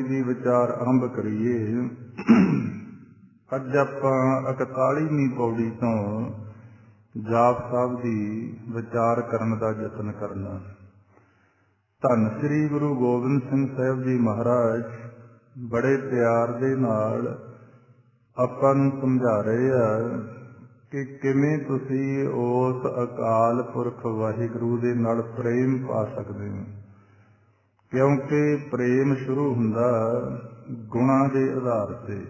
ਦੀ ਵਿਚਾਰ ਆਰੰਭ ਕਰੀਏ। ਅੱਜ ਆਪਾਂ 41ਵੀਂ ਪੌੜੀ ਤੋਂ ਜਾਪ ਸਾਹਿਬ ਦੀ ਵਿਚਾਰ ਕਰਨ ਦਾ ਯਤਨ ਕਰਨਾ। ਧੰਨ ਸ੍ਰੀ ਗੁਰੂ ਗੋਬਿੰਦ ਸਿੰਘ ਸਾਹਿਬ ਜੀ ਮਹਾਰਾਜ ਬੜੇ ਪਿਆਰ ਦੇ ਨਾਲ ਆਪਾਂ ਨੂੰ ਸਮਝਾ ਰਹੇ ਆ ਕਿ ਕਿਵੇਂ ਤੁਸੀਂ ਉਸ ਅਕਾਲ ਪੁਰਖ ਵਾਹਿਗੁਰੂ ਦੇ ਨਾਲ ਪ੍ਰੇਮ ਪਾ ਸਕਦੇ ਹੋ। ਕਿਉਂਕਿ ਪ੍ਰੇਮ ਸ਼ੁਰੂ ਹੁੰਦਾ ਗੁਣਾਂ ਦੇ ਆਧਾਰ ਤੇ।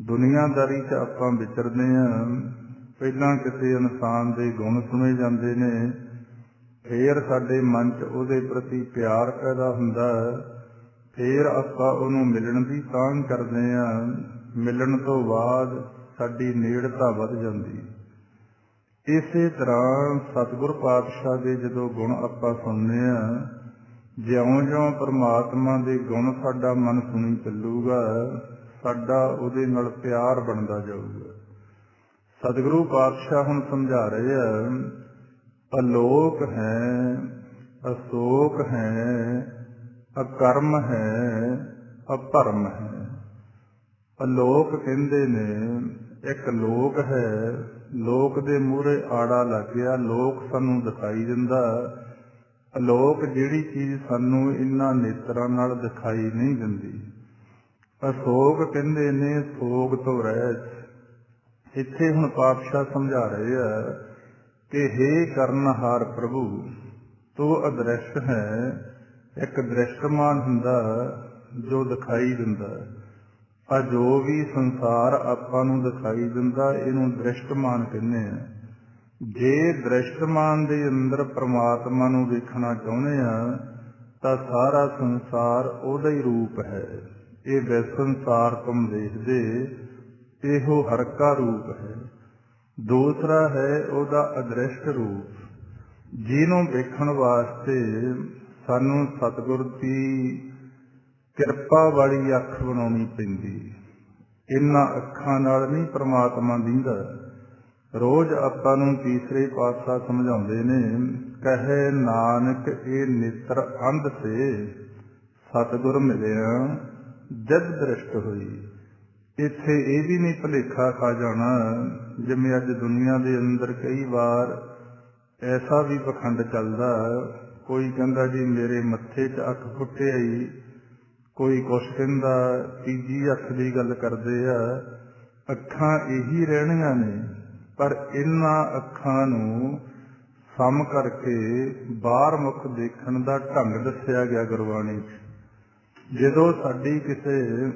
ਦੁਨੀਆਦਾਰੀ 'ਚ ਆਪਾਂ ਵਿਚਰਦੇ ਹਾਂ, ਪਹਿਲਾਂ ਕਿਸੇ ਇਨਸਾਨ ਦੇ ਗੁਣ ਸੁਣੇ ਜਾਂਦੇ ਨੇ, ਫਿਰ ਸਾਡੇ ਮਨ 'ਚ ਉਹਦੇ ਪ੍ਰਤੀ ਪਿਆਰ ਪੈਦਾ ਹੁੰਦਾ, ਫਿਰ ਆਪਾਂ ਉਹਨੂੰ ਮਿਲਣ ਦੀ ਤਾਂਘ ਕਰਦੇ ਹਾਂ। ਮਿਲਣ ਤੋਂ ਬਾਅਦ ਸਾਡੀ ਨੇੜਤਾ ਵੱਧ ਜਾਂਦੀ। ਇਸੇ ਤਰ੍ਹਾਂ ਸਤਿਗੁਰ ਪਾਤਸ਼ਾਹ ਦੇ ਜਦੋਂ ਗੁਣ ਆਪਾਂ ਸੁਣਦੇ ਹਾਂ, ਜਿਉਂ-ਜਿਉਂ ਪਰਮਾਤਮਾ ਦੇ ਗੁਣ ਸਾਡਾ ਮਨ ਸੁਣੀ ਚੱਲੂਗਾ, ਸਾਡਾ ਉਹਦੇ ਨਾਲ ਪਿਆਰ ਬਣਦਾ ਜਾਊਗਾ। ਸਤਿਗੁਰੂ ਪਾਤਸ਼ਾਹ ਹੁਣ ਸਮਝਾ ਰਹੇ ਆ, ਅਲੋਕ ਹੈ, ਅਸ਼ੋਕ ਹੈ, ਅਕਰਮ ਹੈ, ਅਭਰਮ ਹੈ। ਅਲੋਕ ਕਹਿੰਦੇ ਨੇ, ਇੱਕ ਲੋਕ ਹੈ, ਲੋਕ ਦੇ ਮੂਹਰੇ ਆੜਾ ਲੱਗ ਗਿਆ, ਲੋਕ ਸਾਨੂੰ ਦਿਖਾਈ ਦਿੰਦਾ। ਅਲੋਕ ਜਿਹੜੀ ਚੀਜ਼ ਸਾਨੂੰ ਇਹਨਾਂ ਨੇਤਰਾਂ ਨਾਲ ਦਿਖਾਈ ਨਹੀਂ ਦਿੰਦੀ। ਅਸ਼ੋਕ ਕਹਿੰਦੇ ਨੇ ਸੋਗ ਤੋਂ ਰਹਿਤ। ਇੱਥੇ ਹੁਣ ਪਾਤਸ਼ਾਹ ਸਮਝਾ ਰਹੇ ਆ ਕਿ ਹੇ ਕਰਨਹਾਰ ਪ੍ਰਭੂ, ਤੂੰ ਅਦ੍ਰਿਸ਼ਟ ਹੈ। ਇੱਕ ਦ੍ਰਿਸ਼ਟਮਾਨ ਹੁੰਦਾ ਜੋ ਦਿਖਾਈ ਦਿੰਦਾ। ਆ ਜੋ ਵੀ ਸੰਸਾਰ ਆਪਾਂ ਨੂੰ ਦਿਖਾਈ ਦਿੰਦਾ, ਇਹਨੂੰ ਦ੍ਰਿਸ਼ਟਮਾਨ ਕਹਿੰਦੇ ਆ। ਜੇ ਦ੍ਰਿਸ਼ਟਮਾਨ ਦੇ ਅੰਦਰ ਪ੍ਰਮਾਤਮਾ ਨੂੰ ਵੇਖਣਾ ਚਾਹੁੰਦੇ ਆ ਤਾਂ ਸਾਰਾ ਸੰਸਾਰ ਉਹਦਾ ਹੀ ਰੂਪ ਹੈ। ਇਹ ਵਿਸੰਸਾਰ ਤੁਮ ਦੇਖਦੇ, ਇਹੋ ਹਰ ਕਾ ਰੂਪ ਹੈ। ਦੂਸਰਾ ਹੈ ਉਹਦਾ ਅਦ੍ਰਿਸ਼ਟ ਰੂਪ, ਜਿਹਨੂੰ ਵੇਖਣ ਵਾਸਤੇ ਸਾਨੂੰ ਸਤਿਗੁਰ ਦੀ ਕਿਰਪਾ ਵਾਲੀ ਅੱਖ ਬਣਾਉਣੀ ਪੈਂਦੀ। ਇਹਨਾਂ ਅੱਖਾਂ ਨਾਲ ਨਹੀਂ ਪ੍ਰਮਾਤਮਾ ਦਿੰਦਾ। ਰੋਜ਼ ਆਪਾਂ ਨੂੰ ਤੀਸਰੇ ਪਾਤਸ਼ਾਹ ਸਮਝਾਉਂਦੇ ਨੇ, ਕਹੇ ਨਾਨਕ ਇਹ ਨੇਤਰ ਅੰਧ ਸੇ ਸਤਿਗੁਰ ਮਿਲਿਆ ਜਦ ਦ੍ਰਿਸ਼ਟ ਹੋਈ। ਇੱਥੇ ਇਹ ਵੀ ਨਹੀਂ ਭੁਲੇਖਾ ਖਾ ਜਾਣਾ, ਜਿਵੇਂ ਅੱਜ ਦੁਨੀਆ ਦੇ ਅੰਦਰ ਕਈ ਵਾਰ ਐਸਾ ਵੀ ਪਖੰਡ ਚੱਲਦਾ। ਕੋਈ ਕਹਿੰਦਾ ਜੀ ਮੇਰੇ ਮੱਥੇ 'ਚ ਅੱਖ ਫੁੱਟ ਆਈ, ਕੋਈ ਕੁਛ ਕਹਿੰਦਾ, ਤੀਜੀ ਅੱਖ ਦੀ ਗੱਲ ਕਰਦੇ ਆ। ਅੱਖਾਂ ਇਹੀ ਰਹਿਣੀਆਂ ਨੇ, ਪਰ ਇਹਨਾਂ ਅੱਖਾਂ ਨੂੰ ਸਮ ਕਰਕੇ ਬਾਹਰ ਮੁਖ ਦੇਖਣ ਦਾ ਢੰਗ ਦੱਸਿਆ ਗਿਆ ਗੁਰਬਾਣੀ 'ਚ। ਜਦੋਂ ਸਾਡੀ ਕਿਸੇ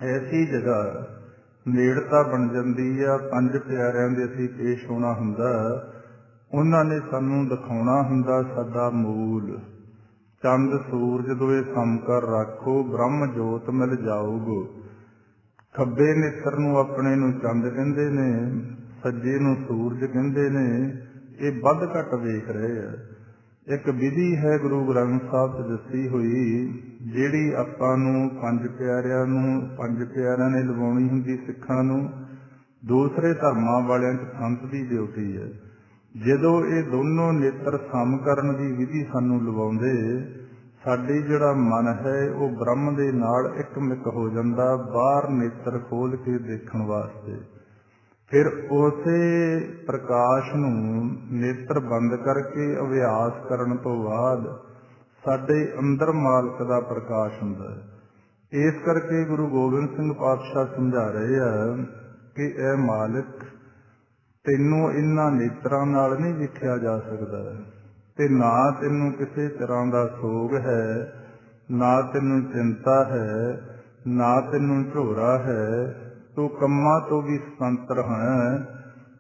ਐਸੀ ਜਗ੍ਹਾ ਨੇੜਤਾ ਬਣ ਜਾਂਦੀ ਆ, ਪੰਜ ਪਿਆਰਿਆਂ ਦੇ ਅਸੀਂ ਪੇਸ਼ ਹੋਣਾ ਹੁੰਦਾ, ਉਹਨਾਂ ਨੇ ਸਾਨੂੰ ਦਿਖਾਉਣਾ ਹੁੰਦਾ ਸਾਡਾ ਮੂਲ। ਚੰਦ ਸੂਰਜ ਦੋਏ ਸਮ ਕਰ ਰੱਖੋ, ਬ੍ਰਹਮ ਜੋਤ ਮਿਲ ਜਾਊਗੋ। ਖੱਬੇ ਨੇਤਰ ਨੂੰ ਆਪਣੇ ਨੂੰ ਚੰਦ ਕਹਿੰਦੇ ਨੇ, ਸੱਜੇ ਨੂੰ ਸੂਰਜ ਕਹਿੰਦੇ ਨੇ। ਇਹ ਵੱਧ ਘੱਟ ਵੇਖ ਰਹੇ ਆ। ਇੱਕ ਵਿਧੀ ਹੈ ਗੁਰੂ ਗ੍ਰੰਥ ਸਾਹਿਬ 'ਚ ਦੱਸੀ ਹੋਈ, ਜਿਹੜੀ ਆਪਾਂ ਨੂੰ ਪੰਜ ਪਿਆਰਿਆਂ ਨੇ ਲਵਾਉਣੀ ਹੁੰਦੀ ਸਿੱਖਾਂ ਨੂੰ। ਦੂਸਰੇ ਧਰਮਾਂ ਵਾਲਿਆਂ 'ਚ ਸੰਤ ਦੀ ਡਿਊਟੀ ਹੈ। ਜਦੋਂ ਇਹ ਦੋਨੋਂ ਨੇਤਰ ਸਮ ਕਰਨ ਦੀ ਵਿਧੀ ਸਾਨੂੰ ਲਵਾਉਂਦੇ, ਸਾਡੀ ਜਿਹੜਾ ਮਨ ਹੈ ਉਹ ਬ੍ਰਹਮ ਦੇ ਨਾਲ ਇੱਕਮਿਕ ਹੋ ਜਾਂਦਾ, ਬਾਹਰ ਨੇਤਰ ਖੋਲ ਕੇ ਦੇਖਣ ਵਾਸਤੇ। ਫਿਰ ਉਸੇ ਪ੍ਰਕਾਸ਼ ਨੂੰ ਨੇਤਰ ਬੰਦ ਕਰਕੇ ਅਭਿਆਸ ਕਰਨ ਤੋਂ ਬਾਅਦ ਸਾਡੇ ਅੰਦਰ ਮਾਲਕ ਦਾ ਪ੍ਰਕਾਸ਼ ਹੁੰਦਾ ਹੈ। ਇਸ ਕਰਕੇ ਗੁਰੂ ਗੋਬਿੰਦ ਸਿੰਘ ਪਾਤਸ਼ਾਹ ਸਮਝਾ ਰਹੇ ਆ ਕਿ ਇਹ ਮਾਲਕ, ਤੈਨੂੰ ਇਹਨਾਂ ਨੇਤਰਾਂ ਨਾਲ ਨਹੀਂ ਵੇਖਿਆ ਜਾ ਸਕਦਾ, ਤੇ ਨਾ ਤੈਨੂੰ ਕਿਸੇ ਤਰ੍ਹਾਂ ਦਾ ਸੋਗ ਹੈ, ਨਾ ਤੈਨੂੰ ਚਿੰਤਾ ਹੈ, ਨਾ ਤੈਨੂੰ ਝੋਰਾ ਹੈ। ਤੂੰ ਕੰਮਾਂ ਤੋਂ ਵੀ ਸੁਤੰਤਰ ਹੈ,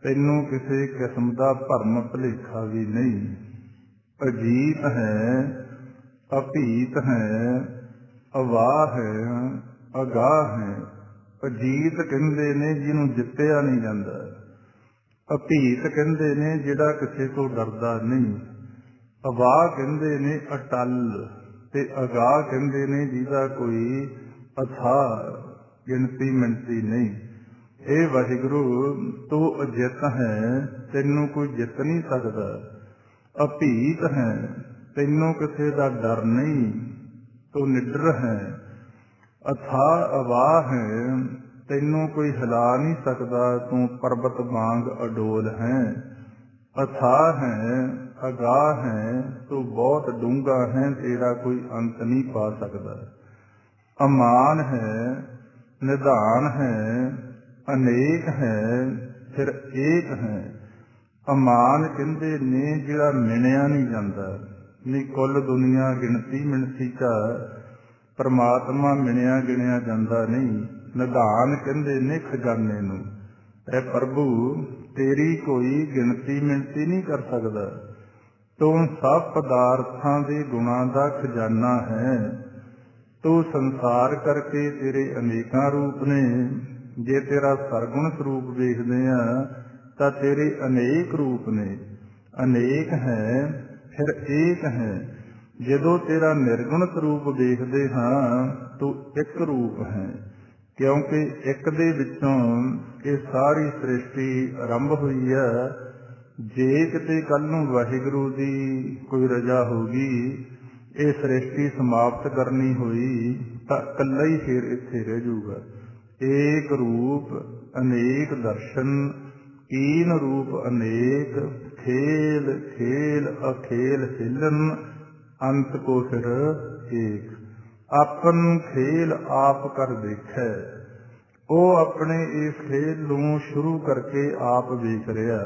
ਤੈਨੂੰ ਕਿਸੇ ਕਿਸਮ ਦਾ ਭਰਮ ਭੁਲੇਖਾ ਵੀ ਨਹੀਂ। ਅਜੀਤ ਹੈ, ਅਭੀਤ ਹੈ, ਅਵਾਹ ਹੈ, ਅਗਾਹ ਹੈ। ਅਜੀਤ ਕਹਿੰਦੇ ਨੇ ਜਿਹਨੂੰ ਜਿੱਤਿਆ ਨਹੀਂ ਜਾਂਦਾ। ਅਭੀਤ ਕਹਿੰਦੇ ਨੇ ਜਿਹੜਾ ਕਿਸੇ ਤੋਂ ਡਰਦਾ ਨਹੀਂ। ਅਵਾਹ ਕਹਿੰਦੇ ਨੇ ਅਟੱਲ, ਤੇ ਅਗਾਹ ਕਹਿੰਦੇ ਨੇ ਜਿਹਦਾ ਕੋਈ ਅਥਾਹ ਗਿਣਤੀ ਮਿਣਤੀ ਨਹੀਂ। ਇਹ ਵਾਹਿਗੁਰੂ ਤੂੰ ਅਜਿੱਤ ਹੈ, ਤੈਨੂੰ ਕੋਈ ਜਿੱਤ ਨਹੀਂ ਸਕਦਾ। ਅਭੀਤ ਹੈ, ਤੈਨੂੰ ਕਿਸੇ ਦਾ ਡਰ ਨਹੀਂ। तू निडर है। अथाह अवाह है, तैनू कोई हिला नहीं सकता, तू पर्वत वांग अडोल है। अथाह है, अगाह है, तू बहुत डूंगा है, तेरा कोई अंत नहीं पा सकता। अमान है, निधान है, अनेक है, फिर एक है। अमान कहते ने जिहड़ा मिणिया नहीं जाता, नहीं कुल दुनिया गिणती मिणती चा परमात्मा मिणिया गिणिया जाता नहीं। निधान कहते ने खजाने नूं, ऐ प्रभु तेरी कोई गिणती मिणती नहीं कर सकता। तू सब पदार्थां दे गुणां दा खजाना है। तू संसार करके तेरे अनेकां रूप ने। जे तेरा सरगुण स्वरूप वेखदे आ तां तेरे अनेक रूप ने। अनेक है फिर एक है। जदों तेरा निर्गुण स्वरूप वेखदे हां तू एक रूप है, क्योंकि एक दे विचों ये सारी सृष्टि आरंभ हुई है। जे किते कल नूं वाहिगुरू दी कोई रजा होगी, ये सृष्टि समाप्त करनी हुई तां कल्ला ही फिर इत्थे रह जाऊगा। एक रूप अनेक दर्शन, कीन रूप अनेक, खेल खेल अखेल खेलन, अंत को फिर एक। आपन खेल आप कर देखै, वो अपने इस खेल नूं शुरू करके आप वेख रहा।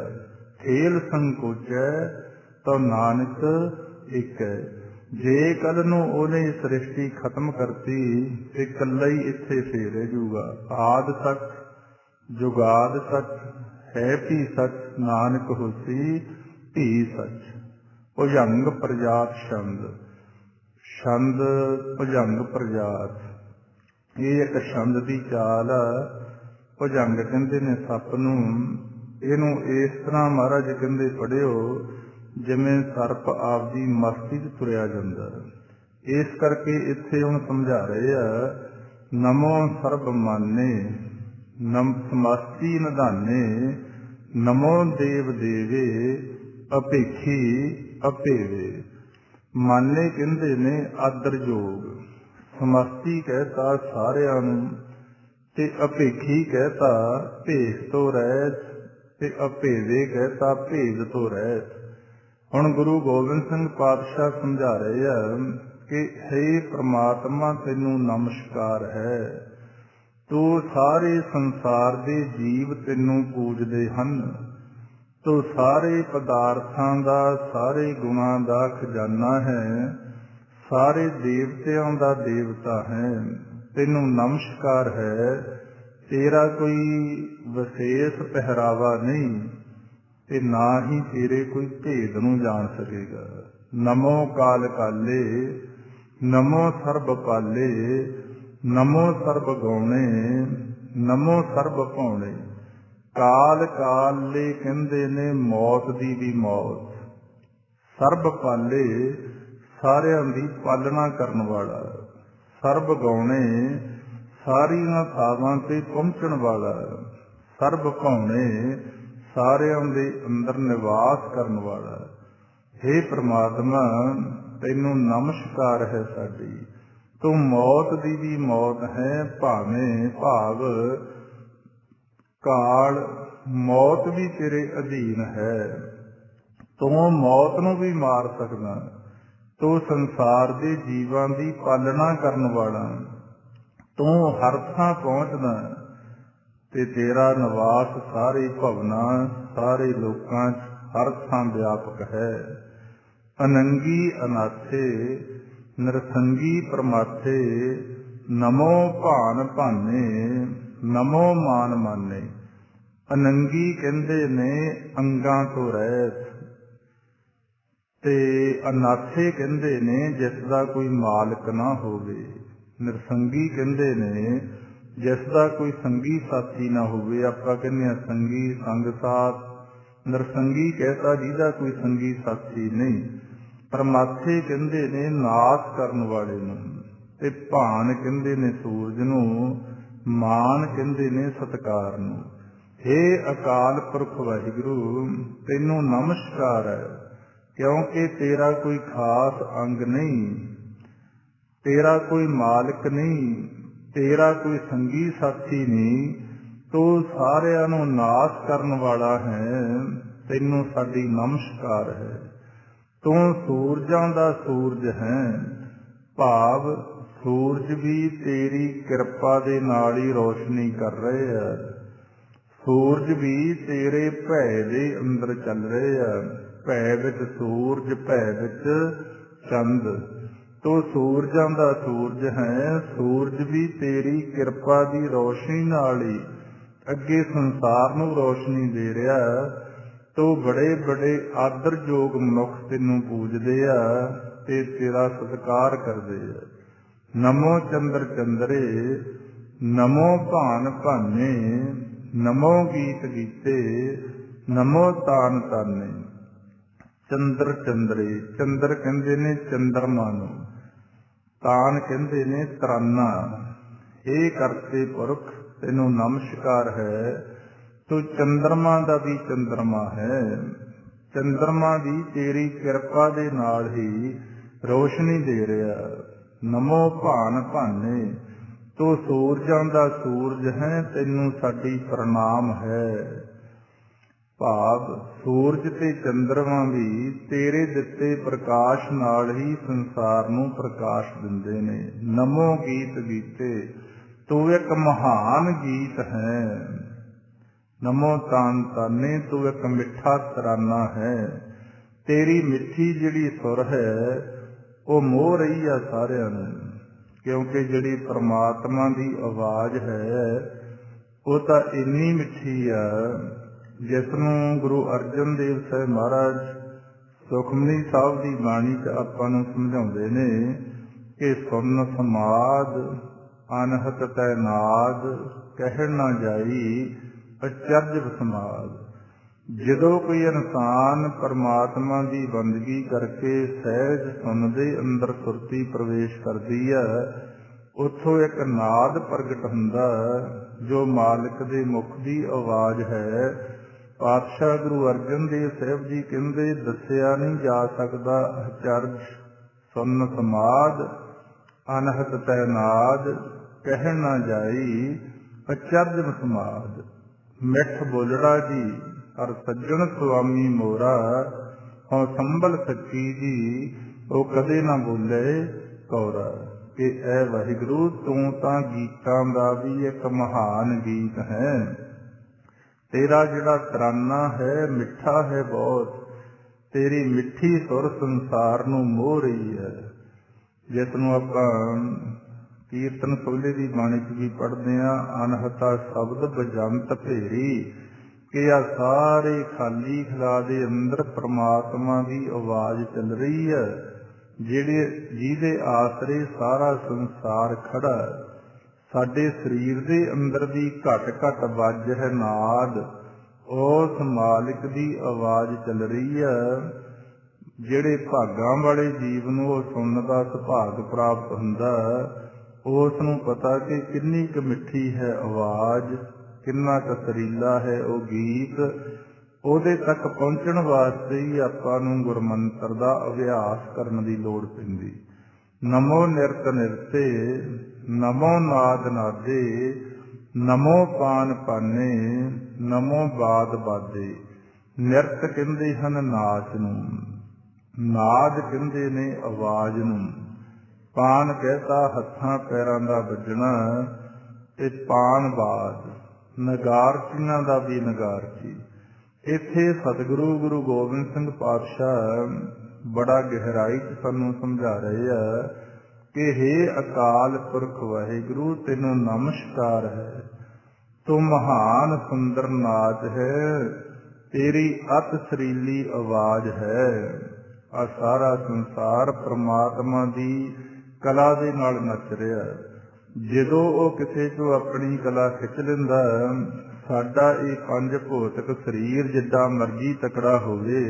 खेल संकोचै तो नानक एक है। जे कल नूं ओने सृष्टि खत्म करती ते कल्ला ही इत्थे फेर रह जाऊगा। आद सच जुगाद सच है भी सच, नानक होसी भी सच। भुजंग प्रजात छंद, छंद भुजंग प्रजात, ये एक छंद की चाल आ। भुजंग कहते ने सप नूं। इहनूं इस तरह महाराज कहते पढ़िओ जिवें सर्प आपदी मस्ती च तुरिया जांदा। इस करके इत्थे हुण समझा रहे आ, नमो सर्ब माने, नम समस्ती निधाने, नमो देव देवे, अपेखी अपेवे। माने कहते ने आदर योग, समस्ती कहता सारिਆਂ ਨੂੰ, ते अपेखी कहता भेष तो रहत, ते अभेवे कहता भेद तो रहत। हुण गुरु गोबिंद सिंह पातशाह समझा रहे हैं कि हे परमात्मा तैनू नमस्कार है। तू सारे संसार दे जीव तैनू पूजदे हन। तू सारे पदार्थां दा सारे गुणां दा खजाना है, सारे देवतियां दा देवता है। तैनू नमस्कार है। तेरा कोई विशेष पहरावा नहीं ते ना ही तेरे कोई भेद नूं जान सकेगा। नमो काल काले, नमो सर्ब पाले, नमो सर्ब गौणे, नमो सर्ब भौणे। काल काले कहंदे ने मौत दी भी मौत, सर्ब पाले सारिਆਂ ਦੀ पालना करन वाला, सर्ब गौणे सारियां ਥਾਵਾਂ ਤੇ पहुंचण वाला, सर्ब भौणे सारिਆਂ ਦੇ अंदर निवास करन वाला। हे परमात्मा तैनू नमस्कार है साडी। तू मौत दी भी मौत है, भावें भाव काल मौत भी तेरे अधीन है। तू मौत नूं भी मार सकदा। तू संसार दे जीवां दी पालना करन वाला। तू हर थां पहुंचदा ते तेरा निवास सारे भवनां सारे लोकां च हर थां व्यापक है। अनंगी अनाथे निरसंगी परमाथे, नमो भान भाने, नमो मान माने। अनंगी कहंदे ने अंगां तो रहत, ते अनाथे कहंदे ने जिसदा कोई मालक ना होवे। निरसंगी कहंदे ने जिसदा कोई संगी साथी ना होवे। आपां कहने संगी संग साथ, निरसंगी कहता जिहदा कोई संगी साथी नहीं। परमाथे कहंदे ने नाश करन वाले नूं, ते भान कहंदे ने सूरज नूं, मान कहंदे ने सत्कार नूं। हे अकाल पुरख वाहिगुरू तैनू नमस्कार है, क्योंकि तेरा कोई खास अंग नहीं। तेरा कोई मालिक नहीं, तेरा कोई संगी साथी नहीं, तू सारिਆਂ ਨੂੰ नाश ਕਰਨ ਵਾਲਾ ਹੈ, ਤੈਨੂੰ ਸਾਡੀ ਨਮਸਕਾਰ ਹੈ। ਤੂੰ ਸੂਰਜਾਂ ਦਾ ਸੂਰਜ ਹੈ, ਭਾਵ ਸੂਰਜ ਵੀ ਤੇਰੀ ਕਿਰਪਾ ਦੇ ਨਾਲ ਹੀ ਰੋਸ਼ਨੀ ਕਰ ਰਹੇ ਆ। ਸੂਰਜ ਵੀ ਤੇਰੇ ਭੈ ਦੇ ਅੰਦਰ ਚੱਲ ਰਹੇ ਆ। ਭੈ ਵਿੱਚ ਸੂਰਜ, ਭੈ ਵਿੱਚ ਚੰਦ। ਤੂੰ ਸੂਰਜਾਂ ਦਾ ਸੂਰਜ ਹੈ, ਸੂਰਜ ਵੀ ਤੇਰੀ ਕਿਰਪਾ ਦੀ ਰੋਸ਼ਨੀ ਨਾਲ ਹੀ ਅੱਗੇ ਸੰਸਾਰ ਨੂੰ ਰੋਸ਼ਨੀ ਦੇ ਰਿਹਾ। ਤੂੰ ਬੜੇ ਬੜੇ ਆਦਰਯੋਗ ਮਨੁੱਖ ਤੈਨੂੰ ਪੂਜਦੇ ਆ ਤੇ ਤੇਰਾ ਸਤਿਕਾਰ ਕਰਦੇ ਆ। ਨਮੋ ਚੰਦਰ ਚੰਦਰੇ, ਨਮੋ ਭਾਨ ਭਾਨੇ, ਨਮੋ ਗੀਤ ਗੀਤੇ, ਨਮੋ ਤਾਨ ਤਾਨੇ। ਚੰਦਰ ਚੰਦਰੇ, ਚੰਦਰ ਕਹਿੰਦੇ ਨੇ ਚੰਦਰਮਾ ਨੂੰ, ਤਾਨ ਕਹਿੰਦੇ ਨੇ ਤਰਾਨਾ। ਇਹ ਕਰਤੇ ਪੁਰਖ ਤੈਨੂੰ ਨਮਸਕਾਰ ਹੈ। ਤੂੰ ਚੰਦਰਮਾ ਦਾ ਵੀ ਚੰਦਰਮਾ ਹੈ। ਚੰਦਰਮਾ ਵੀ ਤੇਰੀ ਕਿਰਪਾ ਦੇ ਨਾਲ ਹੀ ਰੋਸ਼ਨੀ ਦੇ ਰਿਹਾ। ਨਮੋ ਭਾਨ ਭਾਨੇ, ਤੂੰ ਸੂਰਜਾਂ ਦਾ ਸੂਰਜ ਹੈ, ਤੈਨੂੰ ਸਾਡੀ ਪ੍ਰਣਾਮ ਹੈ। ਭਾਵ ਸੂਰਜ ਤੇ ਚੰਦਰਮਾ ਵੀ ਤੇਰੇ ਦਿੱਤੇ ਪ੍ਰਕਾਸ਼ ਨਾਲ ਹੀ ਸੰਸਾਰ ਨੂੰ ਪ੍ਰਕਾਸ਼ ਦਿੰਦੇ ਨੇ। ਨਮੋ ਗੀਤ ਗੀਤੇ, ਤੂੰ ਇੱਕ ਮਹਾਨ ਗੀਤ ਹੈ। ਨਮੋ ਤਾਨ ਤਾਨੇ, ਤੂੰ ਇੱਕ ਮਿੱਠਾ ਤਰਾਨਾ ਹੈ। ਤੇਰੀ ਮਿੱਠੀ ਜਿਹੜੀ ਸੁਰ ਹੈ ਉਹ ਮੋਹ ਰਹੀ ਆ ਸਾਰਿਆਂ ਨੂੰ, ਕਿਉਂਕਿ ਜਿਹੜੀ ਪਰਮਾਤਮਾ ਦੀ ਆਵਾਜ਼ ਹੈ ਉਹ ਤਾਂ ਇੰਨੀ ਮਿੱਠੀ ਆ ਜਿਸ ਨੂੰ ਗੁਰੂ ਅਰਜਨ ਦੇਵ ਸਾਹਿਬ ਮਹਾਰਾਜ ਸੁਖਮਨੀ ਸਾਹਿਬ ਦੀ ਬਾਣੀ 'ਚ ਆਪਾਂ ਨੂੰ ਸਮਝਾਉਂਦੇ ਨੇ ਕਿ ਸੁਨ ਸਮਾਦ ਅਨਹਤ ਤੈ ਨਾਦ, ਕਹਿਣ ਨਾ ਜਾਈ ਅਚਰਜ ਸਮਾਦ। ਜਦੋਂ ਕੋਈ ਇਨਸਾਨ ਪਰਮਾਤਮਾ ਦੀ ਬੰਦਗੀ ਕਰਕੇ ਸਹਿਜ ਸੁਨ ਦੇ ਅੰਦਰ ਸੁਰਤੀ ਪ੍ਰਵੇਸ਼ ਕਰਦੀ ਹੈ, ਉੱਥੋਂ ਇੱਕ ਨਾਦ ਪ੍ਰਗਟ ਹੁੰਦਾ ਜੋ ਮਾਲਕ ਦੇ ਮੁਖ ਦੀ ਆਵਾਜ਼ ਹੈ। ਪਾਤਸ਼ਾਹ ਗੁਰੂ ਅਰਜਨ ਦੇਵ ਸਾਹਿਬ ਜੀ ਕਹਿੰਦੇ, ਦੱਸਿਆ ਨਹੀਂ ਜਾ ਸਕਦਾ ਅਚਰਜ ਸੁਨ ਸਮਾਦ ਅਨਹਤ ਤੈ ਨਾਦ, ਕਹਿਣ ਨਾ ਜਾਈ ਅਚਰਜ ਸਮਾਦ। ਮਿੱਠ ਬੋਲੜਾ ਜੀ ਹਰ ਸੱਜਣ ਸੁਆਮੀ ਮੋਰਾ, ਹਉ ਸੰਭਲ ਸੱਚੀ ਜੀ ਉਹ ਕਦੇ ਨਾ ਬੋਲੇ ਕੌਰਾ। ਕਿ ਐ ਵਾਹਿਗੁਰੂ, ਤੂੰ ਤਾਂ ਗੀਤਾਂ ਦਾ ਵੀ ਇੱਕ ਮਹਾਨ ਗੀਤ ਹੈ। ਤੇਰਾ ਜਿਹੜਾ ਤਰਾਨਾ ਹੈ ਮਿੱਠਾ ਹੈ ਬਹੁਤ। ਤੇਰੀ ਮਿੱਠੀ ਸੁਰ ਸੰਸਾਰ ਨੂੰ ਮੋਹ ਰਹੀ ਹੈ, ਜਿਸ ਨੂੰ ਆਪਾਂ ਕੀਰਤਨ ਸੋਹਲੇ ਦੀ ਬਾਣੀ 'ਚ ਵੀ ਪੜ੍ਹਦੇ ਹਾਂ। ਅਨਹਤਾ ਸ਼ਬਦ ਬਜੰਤ ਭੇਰੀ, ਕਿ ਆ ਸਾਰੇ ਖਾਲੀ ਖਲਾ ਦੇ ਅੰਦਰ ਪਰਮਾਤਮਾ ਦੀ ਆਵਾਜ਼ ਚੱਲ ਰਹੀ ਹੈ, ਜਿਹਦੇ ਆਸਰੇ ਸਾਰਾ ਸੰਸਾਰ ਖੜਾ। ਸਾਡੇ ਸਰੀਰ ਦੇ ਅੰਦਰ ਦੀ ਘਟ ਘਟ ਵੱਜ ਹੈ ਨਾਦ, ਉਸ ਮਾਲਿਕ ਦੀ ਆਵਾਜ਼ ਚੱਲ ਰਹੀ ਹੈ। ਜਿਹੜੇ ਭਾਗਾਂ ਵਾਲੇ ਜੀਵ ਨੂੰ ਉਹ ਸੁਣਨ ਦਾ ਸੁਭਾਗ ਪ੍ਰਾਪਤ ਹੁੰਦਾ, ਉਸ ਨੂੰ ਪਤਾ ਕਿ ਕਿੰਨੀ ਕੁ ਮਿੱਠੀ ਹੈ ਆਵਾਜ਼, ਕਿੰਨਾ ਕੁ ਸੁਰੀਲਾ ਹੈ ਉਹ ਗੀਤ। ਉਹਦੇ ਤੱਕ ਪਹੁੰਚਣ ਵਾਸਤੇ ਹੀ ਆਪਾਂ ਨੂੰ ਗੁਰਮੰਤਰ ਦਾ ਅਭਿਆਸ ਕਰਨ ਦੀ ਲੋੜ ਪੈਂਦੀ। ਨਮੋ ਨਿਰਤ ਨਿਰਤੇ, ਨਮੋ ਨਾਦ ਨਾਦੇ, ਨਮੋ ਪਾਨ ਪਾਨੇ, ਨਮੋ ਬਾਦ ਬਾਦੇ। ਨਿਰਤ ਕਹਿੰਦੇ ਹਨ ਨਾਚ ਨੂੰ, ਨਾਦ ਕਹਿੰਦੇ ਨੇ ਆਵਾਜ਼ ਨੂੰ। ਪਾਨ ਕਹਿਤਾ ਹੱਥਾਂ ਪੈਰਾਂ ਦਾ ਵੱਜਣਾ, ਤੇ ਪਾਨ ਬਾਦ ਨਗਾਰਚੀਆਂ ਦਾ ਵੀ ਨਗਾਰਚੀ। ਇੱਥੇ ਸਤਿਗੁਰੂ ਗੁਰੂ ਗੋਬਿੰਦ ਸਿੰਘ ਪਾਤਸ਼ਾਹ ਬੜਾ ਗਹਿਰਾਈ 'ਚ ਸਾਨੂੰ ਸਮਝਾ ਰਹੇ ਆ ਕਿ ਹੇ ਅਕਾਲ ਪੁਰਖ ਵਾਹਿਗੁਰੂ, ਤੈਨੂੰ ਨਮਸਕਾਰ ਹੈ। ਤੂੰ ਮਹਾਨ ਸੁੰਦਰ ਨਾਚ ਹੈ, ਤੇਰੀ ਅਤ ਸੁਰੀਲੀ ਆਵਾਜ਼ ਹੈ। ਆ ਸਾਰਾ ਸੰਸਾਰ ਪਰਮਾਤਮਾ ਦੀ ਕਲਾ ਦੇ ਨਾਲ ਨੱਚ ਰਿਹਾ। ਜਦੋਂ ਉਹ ਕਿਸੇ ਤੋਂ ਆਪਣੀ ਕਲਾ ਖਿੱਚ ਲੈਂਦਾ, ਸਾਡਾ ਇਹ ਪੰਜ ਭੌਤਿਕ ਸਰੀਰ ਜਿੱਦਾਂ ਮਰਜ਼ੀ ਤਕੜਾ ਹੋਵੇ,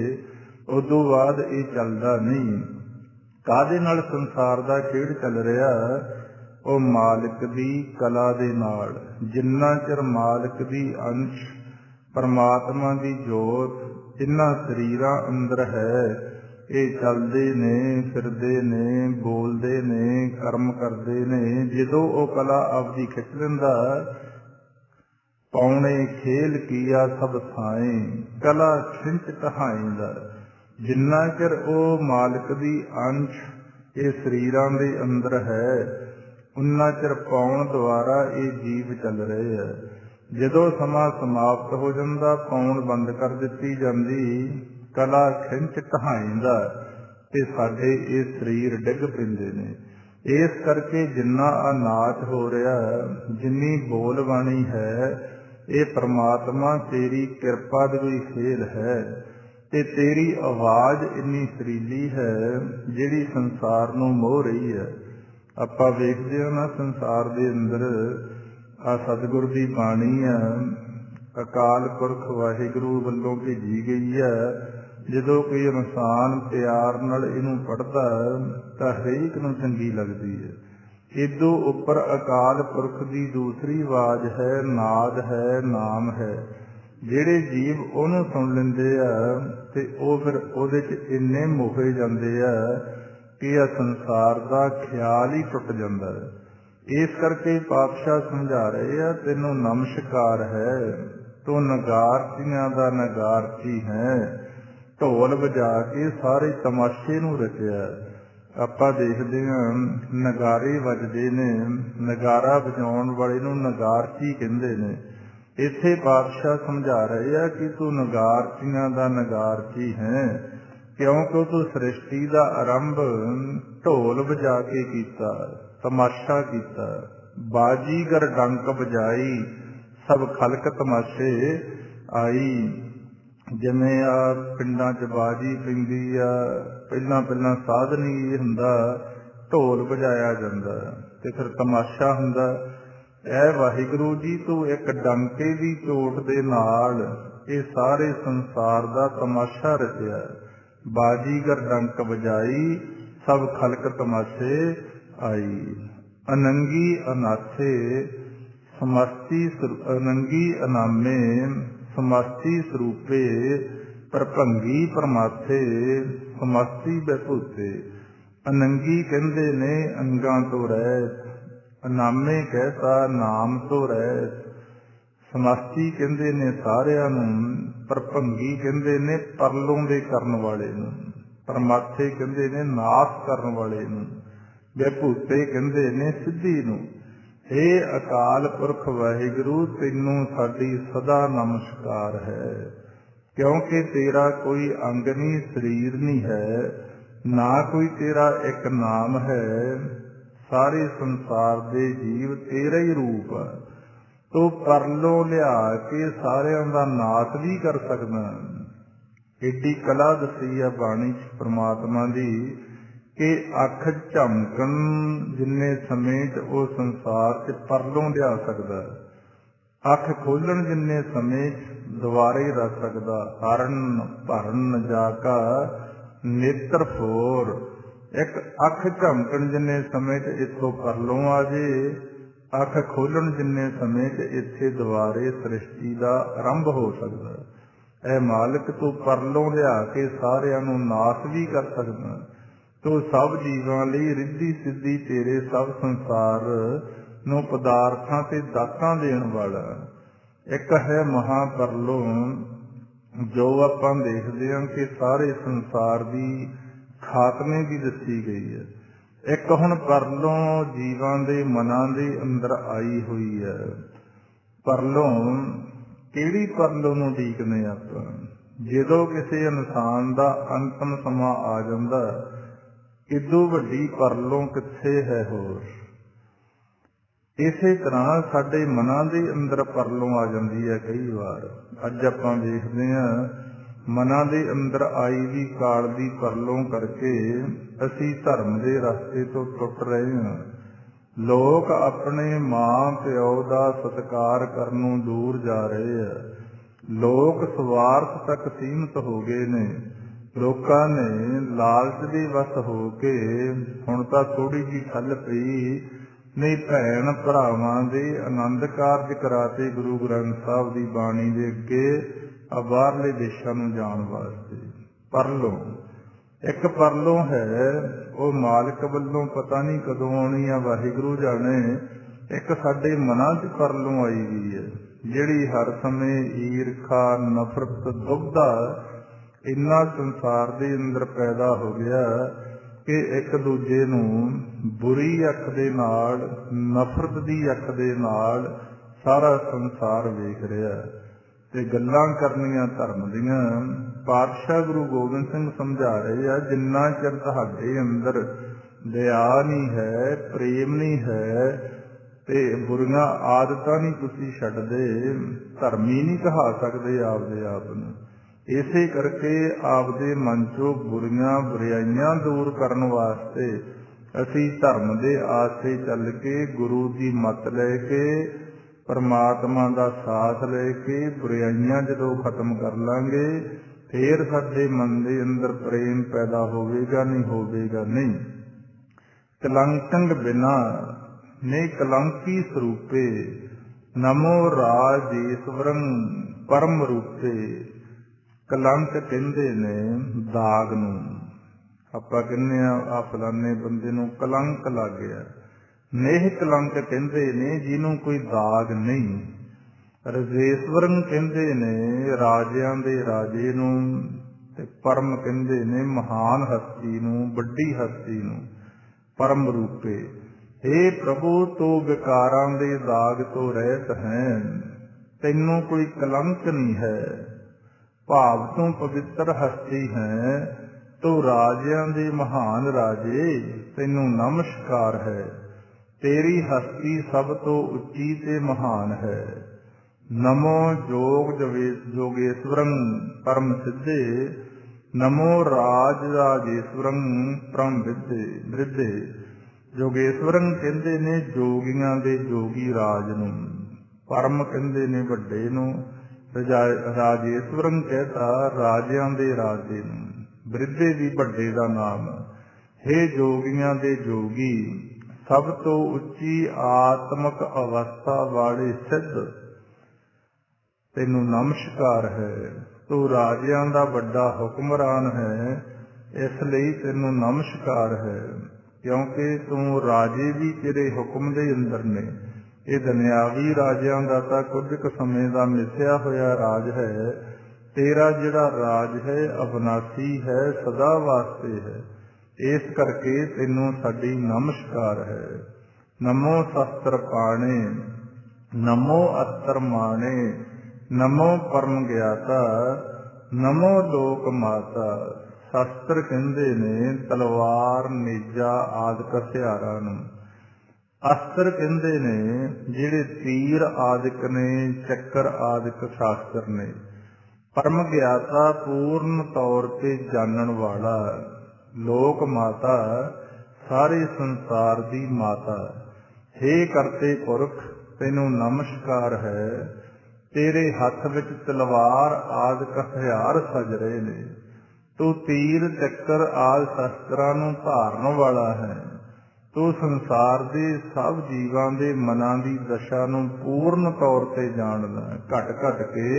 ਉਦੋਂ ਬਾਅਦ ਇਹ ਚੱਲਦਾ ਨਹੀਂ। ਕਾਹਦੇ ਨਾਲ ਸੰਸਾਰ ਦਾ ਖੇਡ ਚੱਲ ਰਿਹਾ? ਉਹ ਮਾਲਿਕ ਦੀ ਕਲਾ ਦੇ ਨਾਲ। ਜਿੰਨਾ ਚਿਰ ਮਾਲਿਕ ਦੀ ਅੰਸ਼ ਪਰਮਾਤਮਾ ਦੀ ਜੋਤ ਇਹਨਾਂ ਸਰੀਰਾਂ ਅੰਦਰ ਹੈ, ਇਹ ਚੱਲਦੇ ਨੇ, ਫਿਰਦੇ ਨੇ, ਬੋਲਦੇ ਨੇ, ਕਰਮ ਕਰਦੇ ਨੇ। ਜਦੋਂ ਉਹ ਕਲਾ ਆਪਦੀ ਖਿੱਚ ਲੈਂਦਾ, ਪੌਣੇ ਖੇਲ ਕੀਆ ਸਭ ਥਾਏ, ਕਲਾ ਖਿੰਚ ਕਹਾਈਂਦਾ। ਜਿੰਨਾ ਚਿਰ ਉਹ ਮਾਲਕ ਦੀ ਅੰਸ਼ ਇਹ ਸਰੀਰਾਂ ਦੇ ਅੰਦਰ ਹੈ, ਉਨਾ ਚਿਰ ਪਾਉਣ ਦੁਆਰਾ ਇਹ ਜੀਵ ਚੱਲ ਰਹੇ ਹੈ। ਜਦੋਂ ਸਮਾਂ ਸਮਾਪਤ ਹੋ ਜਾਂਦਾ, ਪਾਉਣ ਬੰਦ ਕਰ ਦਿੱਤੀ ਜਾਂਦੀ, ਕਲਾ ਖਿੰਚ ਢਹਾਈਂਦਾ ਤੇ ਸਾਡੇ ਇਹ ਸਰੀਰ ਡਿੱਗ ਪੈਂਦੇ ਨੇ। ਇਸ ਕਰਕੇ ਜਿੰਨਾ ਅਨਾਚ ਹੋ ਰਿਹਾ, ਜਿੰਨੀ ਬੋਲ ਬਾਣੀ ਹੈ, ਇਹ ਪ੍ਰਮਾਤਮਾ ਤੇਰੀ ਕਿਰਪਾ ਦੀ ਕੋਈ ਖੇਲ ਹੈ। ਤੇ ਤੇਰੀ ਆਵਾਜ਼ ਇੰਨੀ ਸੁਰੀਲੀ ਹੈ ਜਿਹੜੀ ਸੰਸਾਰ ਨੂੰ ਮੋਹ ਰਹੀ ਹੈ। ਆਪਾਂ ਵੇਖਦੇ ਹਾਂ ਨਾ, ਸੰਸਾਰ ਦੇ ਅੰਦਰ ਆ ਸਤਿਗੁਰ ਦੀ ਬਾਣੀ ਆ, ਅਕਾਲ ਪੁਰਖ ਵਾਹਿਗੁਰੂ ਵੱਲੋਂ ਭੇਜੀ ਗਈ ਹੈ। ਜਦੋਂ ਕੋਈ ਇਨਸਾਨ ਪਿਆਰ ਨਾਲ ਇਹਨੂੰ ਪੜ੍ਹਦਾ ਤਾਂ ਹਰੇਕ ਨੂੰ ਚੰਗੀ ਲੱਗਦੀ ਹੈ। ਇਦੋਂ ਉੱਪਰ ਅਕਾਲ ਪੁਰਖ ਦੀ ਦੂਸਰੀ ਆਵਾਜ਼ ਹੈ, ਨਾਦ ਹੈ, ਨਾਮ ਹੈ। ਜਿਹੜੇ ਜੀਵ ਉਹਨੂੰ ਸੁਣ ਲੈਂਦੇ ਆ ਤੇ ਉਹ ਫਿਰ ਉਹਦੇ 'ਚ ਇੰਨੇ ਮੋਹੇ ਜਾਂਦੇ ਆ ਕਿ ਇਹ ਸੰਸਾਰ ਦਾ ਖਿਆਲ ਹੀ ਟੁੱਟ ਜਾਂਦਾ ਹੈ। ਇਸ ਕਰਕੇ ਪਾਤਸ਼ਾਹ ਸਮਝਾ ਰਹੇ ਆ, ਤੈਨੂੰ ਨਮਸਕਾਰ ਹੈ, ਤੂੰ ਨਗਾਰਚੀਆਂ ਦਾ ਨਗਾਰਚੀ ਹੈ। ਢੋਲ ਵਜਾ ਕੇ ਸਾਰੇ ਤਮਾਸ਼ੇ ਨੂੰ ਰਚਿਆ। ਆਪਾਂ ਦੇਖਦੇ ਹਾਂ ਨਗਾਰੇ ਵੱਜਦੇ ਨੇ, ਨਗਾਰਾ ਵਜਾਉਣ ਵਾਲੇ ਨੂੰ ਨਗਾਰਚੀ ਕਹਿੰਦੇ ਨੇ। ਇੱਥੇ ਪਾਤਸ਼ਾਹ ਸਮਝਾ ਰਹੇ ਆ ਕਿ ਤੂੰ ਨਗਾਰਚੀਆਂ ਦਾ ਨਗਾਰਚੀ ਹੈ, ਕਿਉਂਕਿ ਤੂੰ ਸ੍ਰਿਸ਼ਟੀ ਦਾ ਆਰੰਭ ਢੋਲ ਵਜਾ ਕੇ ਕੀਤਾ, ਤਮਾਸ਼ਾ ਕੀਤਾ। ਬਾਜੀਗਰ ਡੰਕ ਵਜਾਈ, ਸਭ ਖਲਕ ਤਮਾਸ਼ੇ ਆਈ। ਜਿਵੇਂ ਆ ਪਿੰਡਾਂ 'ਚ ਬਾਜੀ ਪੈਂਦੀ ਆ, ਪਹਿਲਾਂ ਸਾਧਨ ਹੀ ਇਹ ਹੁੰਦਾ, ਢੋਲ ਵਜਾਇਆ ਜਾਂਦਾ ਤੇ ਫਿਰ ਤਮਾਸ਼ਾ ਹੁੰਦਾ। ਐ ਵਾਹਿਗੁਰੂ ਜੀ, ਤੂੰ ਇੱਕ ਡੰਕੇ ਦੀ ਚੋਟ ਦੇ ਨਾਲ ਇਹ ਸਾਰੇ ਸੰਸਾਰ ਦਾ ਤਮਾਸ਼ਾ ਰਚਿਆ। ਬਾਜੀਗਰ ਡੰਕ ਵਜਾਈ, ਸਭ ਖਲਕ ਤਮਾਸ਼ੇ ਆਈ। ਅਨੰਗੀ ਅਨਾਥੇ ਸਮਸਤੀ, ਅਨੰਗੀ ਅਨਾਮੇ ਸਮਸਤੀ ਸਰੂਪੇ, ਪ੍ਰਭੰਗੀ ਪਰਮਾਥੇ ਸਮਸਤੀ ਬੈਭੂਤੇ। ਅਨੰਗੀ ਕਹਿੰਦੇ ਨੇ ਅੰਗਾਂ ਤੋਂ ਰਹਿਤ, ਅਨਾਮੇ ਕਹਿਤਾ ਨਾਮ ਤੋਂ ਰਹਿਤ। ਸਮਸਤੀ ਕਹਿੰਦੇ ਨੇ ਸਾਰਿਆਂ ਨੂੰ, ਪ੍ਰਭੰਗੀ ਕਹਿੰਦੇ ਨੇ ਪਰਲੋਂ ਦੇ ਕਰਨ ਵਾਲੇ ਨੂੰ, ਪਰਮਾਥੇ ਕਹਿੰਦੇ ਨੇ ਨਾਸ਼ ਕਰਨ ਵਾਲੇ ਨੂੰ, ਬੈਭੂਤੇ ਕਹਿੰਦੇ ਨੇ ਸਿੱਧੀ ਨੂੰ। ਹੇ ਅਕਾਲ ਪੁਰਖ ਵਾਹਿਗੁਰੂ, ਤੈਨੂੰ ਸਾਡੀ ਸਦਾ ਨਮਸਕਾਰ ਹੈ, ਕਿਉਂਕਿ ਤੇਰਾ ਕੋਈ ਅੰਗ ਨਹੀਂ, ਸਰੀਰ ਨਹੀਂ ਹੈ, ਨਾ ਕੋਈ ਤੇਰਾ ਇੱਕ ਨਾਮ ਹੈ। ਸਾਰੇ ਸੰਸਾਰ ਦੇ ਜੀਵ ਤੇਰਾ ਹੀ ਰੂਪ ਆ। ਤੂੰ ਪਰਲੋਂ ਲਿਆ ਕੇ ਸਾਰਿਆਂ ਦਾ ਨਾਸ਼ ਵੀ ਕਰ ਸਕਦਾ। ਏਡੀ ਕਲਾ ਦੱਸੀ ਆ ਬਾਣੀ 'ਚ ਪ੍ਰਮਾਤਮਾ ਦੀ ਕਿ ਅੱਖ ਝਮਕਣ ਜਿੰਨੇ ਸਮੇਂ 'ਚ ਉਹ ਸੰਸਾਰ 'ਚ ਪਰਲੋਂ ਲਿਆ ਸਕਦਾ, ਅੱਖ ਖੋਲਣ ਜਿੰਨੇ ਸਮੇਂ 'ਚ ਦੁਬਾਰੇ ਰੱਖ ਸਕਦਾ। ਹਰਨ ਭਰਨ ਜਾ ਕਾ ਨੇਤਰ ਫੋਰ, ਇੱਕ ਅੱਖ ਝਮਕਣ ਜਿੰਨੇ ਸਮੇਂ 'ਚ ਇੱਥੋਂ ਪਰਲੋਂ ਆ ਜੇ, ਅੱਖ ਖੋਲਣ ਜਿੰਨੇ ਸਮੇਂ 'ਚ ਇੱਥੇ ਦੁਬਾਰੇ ਸ੍ਰਿਸ਼ਟੀ ਦਾ ਆਰੰਭ ਹੋ ਸਕਦਾ। ਇਹ ਮਾਲਕ, ਤੂੰ ਪਰਲੋਂ ਲਿਆ ਕੇ ਸਾਰਿਆਂ ਨੂੰ ਨਾਸ਼ ਵੀ ਕਰ ਸਕਦਾ। ਤੂੰ ਸਭ ਜੀਵਾਂ ਲਈ ਰਿੱਧੀ ਸਿੱਧੀ ਤੇਰੇ ਸਭ ਸੰਸਾਰ ਨੂੰ ਪਦਾਰਥਾਂ ਤੇ ਦਾਤਾਂ ਦੇਣ ਵਾਲਾ। ਇੱਕ ਹੈ ਮਹਾਪਰਲੋਂ, ਜੋ ਆਪਾਂ ਦੇਖਦੇ ਹਾਂ ਕਿ ਸਾਰੇ ਸੰਸਾਰ ਦੀ ਖਾਤਮੇ ਦੀ ਦੱਸੀ ਗਈ ਹੈ। ਇੱਕ ਹੁਣ ਪਰਲੋਂ ਜੀਵਾਂ ਦੇ ਮਨਾਂ ਦੇ ਅੰਦਰ ਆਈ ਹੋਈ ਹੈ। ਪਰਲੋਂ ਕਿਹੜੀ ਪਰਲੋਂ ਨੂੰ ਉਡੀਕਦੇ ਆਪਾਂ? ਜਦੋਂ ਕਿਸੇ ਇਨਸਾਨ ਦਾ ਅੰਤਮ ਸਮਾਂ ਆ ਜਾਂਦਾ, ਇਦੋਂ ਵੱਡੀ ਪਰਲੋਂ ਕਿੱਥੇ ਹੈ ਹੋਰ। ਇਸੇ ਤਰ੍ਹਾਂ ਸਾਡੇ ਮਨਾਂ ਦੇ ਅੰਦਰ ਪਰਲੋਂ ਆ ਜਾਂਦੀ ਹੈ ਕਈ ਵਾਰ। ਅੱਜ ਆਪਾਂ ਦੇਖਦੇ ਹਾਂ ਮਨਾਂ ਦੇ ਅੰਦਰ ਆਈ ਵੀ ਕਾਲ ਦੀ ਪਰਲੋਂ ਕਰਕੇ ਅਸੀਂ ਧਰਮ ਦੇ ਰਸਤੇ ਤੋਂ ਟੁੱਟ ਰਹੇ ਹਾਂ। ਲੋਕ ਆਪਣੇ ਮਾਂ ਪਿਓ ਦਾ ਸਤਿਕਾਰ ਕਰਨੋਂ ਦੂਰ ਜਾ ਰਹੇ ਆ। ਲੋਕ ਸਵਾਰਥ ਤੱਕ ਸੀਮਿਤ ਹੋ ਗਏ ਨੇ। ਲੋਕਾਂ ਨੇ ਲਾਲਚ ਦੇ ਵਸ ਹੋ ਕੇ ਹੁਣ ਤਾਂ ਥੋੜੀ ਜਿਹੀ ਠੱਲ ਪਈ, ਨਹੀਂ ਭੈਣ ਭਰਾਵਾਂ ਦੇ ਆਨੰਦ ਕਾਰਜ ਕਰਾਤੇ ਗੁਰੂ ਗ੍ਰੰਥ ਸਾਹਿਬ ਦੀ ਬਾਣੀ ਦੇ ਅੱਗੇ ਬਾਹਰਲੇ ਦੇਸ਼ਾਂ ਨੂੰ ਜਾਣ ਵਾਸਤੇ। ਪਰਲੋਂ ਇੱਕ ਪਰਲੋਂ ਹੈ ਉਹ ਮਾਲਕ ਵੱਲੋਂ ਪਤਾ ਨਹੀਂ ਕਦੋਂ ਆਉਣੀ ਆ, ਵਾਹਿਗੁਰੂ ਜਾਣੇ। ਇੱਕ ਸਾਡੇ ਮਨਾਂ 'ਚ ਪਰਲੋਂ ਆਈ ਗਈ ਹੈ, ਜਿਹੜੀ ਹਰ ਸਮੇਂ ਈਰਖਾ, ਨਫ਼ਰਤ, ਦੁਬਦਾ ਇੰਨਾ ਸੰਸਾਰ ਦੇ ਅੰਦਰ ਪੈਦਾ ਹੋ ਗਿਆ ਕਿ ਇੱਕ ਦੂਜੇ ਨੂੰ ਬੁਰੀ ਅੱਖ ਦੇ ਨਾਲ, ਨਫ਼ਰਤ ਦੀ ਅੱਖ ਦੇ ਨਾਲ ਸਾਰਾ ਸੰਸਾਰ ਵੇਖ ਰਿਹਾ ਤੇ ਗੱਲਾਂ ਕਰਨੀਆਂ ਧਰਮ ਦੀਆਂ। ਪਾਤਸ਼ਾਹ ਗੁਰੂ ਗੋਬਿੰਦ ਸਿੰਘ ਸਮਝਾ ਰਹੇ ਆ, ਜਿੰਨਾ ਚਿਰ ਤੁਹਾਡੇ ਅੰਦਰ ਦਇਆ ਨਹੀਂ ਹੈ, ਪ੍ਰੇਮ ਨਹੀਂ ਹੈ ਤੇ ਬੁਰੀਆਂ ਆਦਤਾਂ ਨਹੀਂ ਤੁਸੀਂ ਛੱਡਦੇ, ਧਰਮੀ ਨਹੀਂ ਕਹਾ ਸਕਦੇ ਆਪਦੇ ਆਪ ਨੂੰ। ਇਸੇ ਕਰਕੇ ਆਪਦੇ ਮਨ ਚੋਂ ਬੁਰਾਈਆਂ ਦੂਰ ਕਰਨ ਵਾਸਤੇ ਅਸੀਂ ਧਰਮ ਦੇ ਆਸਰੇ ਚੱਲ ਕੇ, ਗੁਰੂ ਦੀ ਮੱਤ ਲੈ ਕੇ, ਪਰਮਾਤਮਾ ਦਾ ਸਾਥ ਲੈ ਕੇ ਬੁਰਾਈਆਂ ਜਦੋਂ ਖਤਮ ਕਰ ਲਾਂਗੇ, ਫੇਰ ਸਾਡੇ ਮਨ ਦੇ ਅੰਦਰ ਪ੍ਰੇਮ ਪੈਦਾ ਹੋਵੇਗਾ, ਨਹੀਂ ਹੋਵੇਗਾ ਨਹੀਂ। ਕਲੰਕੰਗ ਬਿਨਾ ਨੇ ਕਲੰਕੀ ਸਰੂਪੇ, ਨਮੋ ਰਾਜੇਸ਼ਵਰੰ ਪਰਮ ਰੂਪੇ। ਕਲੰਕ ਕਹਿੰਦੇ ਨੇ ਦਾਗ ਨੂੰ। ਆਪਾਂ ਕਹਿੰਦੇ ਆ ਫਲਾਨੇ ਬੰਦੇ ਨੂੰ ਕਲੰਕ ਲੱਗ ਗਿਆ। ਨੇਹ ਕਲੰਕ ਕਹਿੰਦੇ ਨੇ ਜਿਹਨੂੰ ਕੋਈ ਦਾਗ ਨਹੀਂ। ਰਜੇਸ਼ਵਰੰ ਕਹਿੰਦੇ ਨੇ ਰਾਜਿਆਂ ਦੇ ਰਾਜੇ ਨੂੰ, ਤੇ ਪਰਮ ਕਹਿੰਦੇ ਨੇ ਮਹਾਨ ਹਸਤੀ ਨੂੰ, ਵੱਡੀ ਹਸਤੀ ਨੂੰ। ਪਰਮ ਰੂਪੇ, ਹੇ ਪ੍ਰਭੂ ਤੂੰ ਵਿਕਾਰਾਂ ਦੇ ਦਾਗ ਤੋਂ ਰਹਿਤ ਹੈ, ਤੈਨੂੰ ਕੋਈ ਕਲੰਕ ਨਹੀਂ ਹੈ। ਭਾਵ ਤੂੰ ਪਵਿੱਤਰ ਹਸਤੀ ਹੈ, ਤੂੰ ਰਾਜਿਆਂ ਦੇ ਮਹਾਨ ਰਾਜੇ, ਤੈਨੂੰ ਨਮਸਕਾਰ ਹੈ। ਤੇਰੀ ਹਸਤੀ ਸਭ ਤੋਂ ਉੱਚੀ ਤੇ ਮਹਾਨ ਹੈ। ਨਮੋ ਜੋਗੇਸ਼ਵਰੰ ਪਰਮ ਸਿੱਧੇ, ਨਮੋ ਰਾਜੇਸ਼ਵਰੰ ਪਰਮ ਵਿਰਧੇ। ਜੋਗੇਸ਼ਵਰੰ ਕਹਿੰਦੇ ਨੇ ਜੋਗੀਆਂ ਦੇ ਜੋਗੀ ਰਾਜ ਨੂੰ, ਪਰਮ ਕਹਿੰਦੇ ਨੇ ਵੱਡੇ ਨੂੰ, ਰਾਜੇਸ਼ਵਰੰ ਕਹਿਤਾ ਰਾਜਿਆਂ ਦੇ ਰਾਜੇ ਨੂੰ, ਬਿਰਧੇ ਵੀ ਵੱਡੇ ਦਾ ਨਾਮ। ਹੇ ਜੋਗੀਆਂ ਦੇ ਜੋਗੀ, ਸਭ ਤੋਂ ਉੱਚੀ ਆਤਮਕ ਅਵਸਥਾ ਵਾਲੇ ਸਿੱਧ, ਤੈਨੂੰ ਨਮਸਕਾਰ ਹੈ। ਤੂੰ ਰਾਜਿਆਂ ਦਾ ਵੱਡਾ ਹੁਕਮਰਾਨ ਹੈ, ਇਸ ਲਈ ਤੈਨੂੰ ਨਮਸਕਾਰ ਹੈ, ਕਿਉਂਕਿ ਤੂੰ ਰਾਜੇ ਵੀ ਤੇਰੇ ਹੁਕਮ ਦੇ ਅੰਦਰ ਨੇ। ਇਹ ਦੁਨਿਆਵੀ ਰਾਜਿਆਂ ਦਾ ਤਾਂ ਕੁਝ ਕੁ ਸਮੇਂ ਦਾ ਮਿਥਿਆ ਹੋਇਆ ਰਾਜ ਹੈ। ਤੇਰਾ ਜਿਹੜਾ ਰਾਜ ਹੈ ਅਬਨਾਸੀ ਹੈ, ਸਦਾ ਵਾਸਤੇ ਹੈ। ਇਸ ਕਰਕੇ ਤੈਨੂੰ ਸਾਡੀ ਨਮਸਕਾਰ ਹੈ। ਨਮੋ ਸ਼ਸਤਰ ਪਾਣੇ, ਨਮੋ ਅਸਤਰ ਮਾਣੇ, ਨਮੋ ਪਰਮ ਗਿਆਤਾ, ਨਮੋ ਲੋਕ ਮਾਤਾ। ਸ਼ਸਤਰ ਕਹਿੰਦੇ ਨੇ ਤਲਵਾਰ, ਨੇਜਾ ਆਦਿਕ ਹਥਿਆਰਾਂ ਨੂੰ। ਅਸਤਰ ਕਹਿੰਦੇ ਨੇ ਜਿਹੜੇ ਤੀਰ ਆਦਿਕ ਨੇ, ਚੱਕਰ ਆਦਿਕ ਸ਼ਾਸਤਰ ਨੇ। ਪਰਮ ਗਿਆਤਾ ਪੂਰਨ ਤੌਰ ਤੇ ਜਾਣਨ ਵਾਲਾ। ਲੋਕ ਮਾਤਾ ਸਾਰੇ ਸੰਸਾਰ ਦੀ ਮਾਤਾ। ਹੇ ਕਰਤੇ ਪੁਰਖ, ਤੈਨੂੰ ਨਮਸਕਾਰ ਹੈ। ਤੇਰੇ ਹੱਥ ਵਿੱਚ ਤਲਵਾਰ ਆਦਿਕ ਹਥਿਆਰ ਸਜ ਰਹੇ ਨੇ। ਤੂੰ ਤੀਰ, ਚੱਕਰ ਆਦਿ ਸ਼ਸਤਰਾਂ ਨੂੰ ਧਾਰਨ ਵਾਲਾ ਹੈ। ਤੂੰ ਸੰਸਾਰ ਦੇ ਸਭ ਜੀਵਾਂ ਦੇ ਮਨਾਂ ਦੀ ਦਸ਼ਾ ਨੂੰ ਪੂਰਨ ਤੌਰ ਤੇ ਜਾਣਦਾ। ਘਟ ਘਟ ਕੇ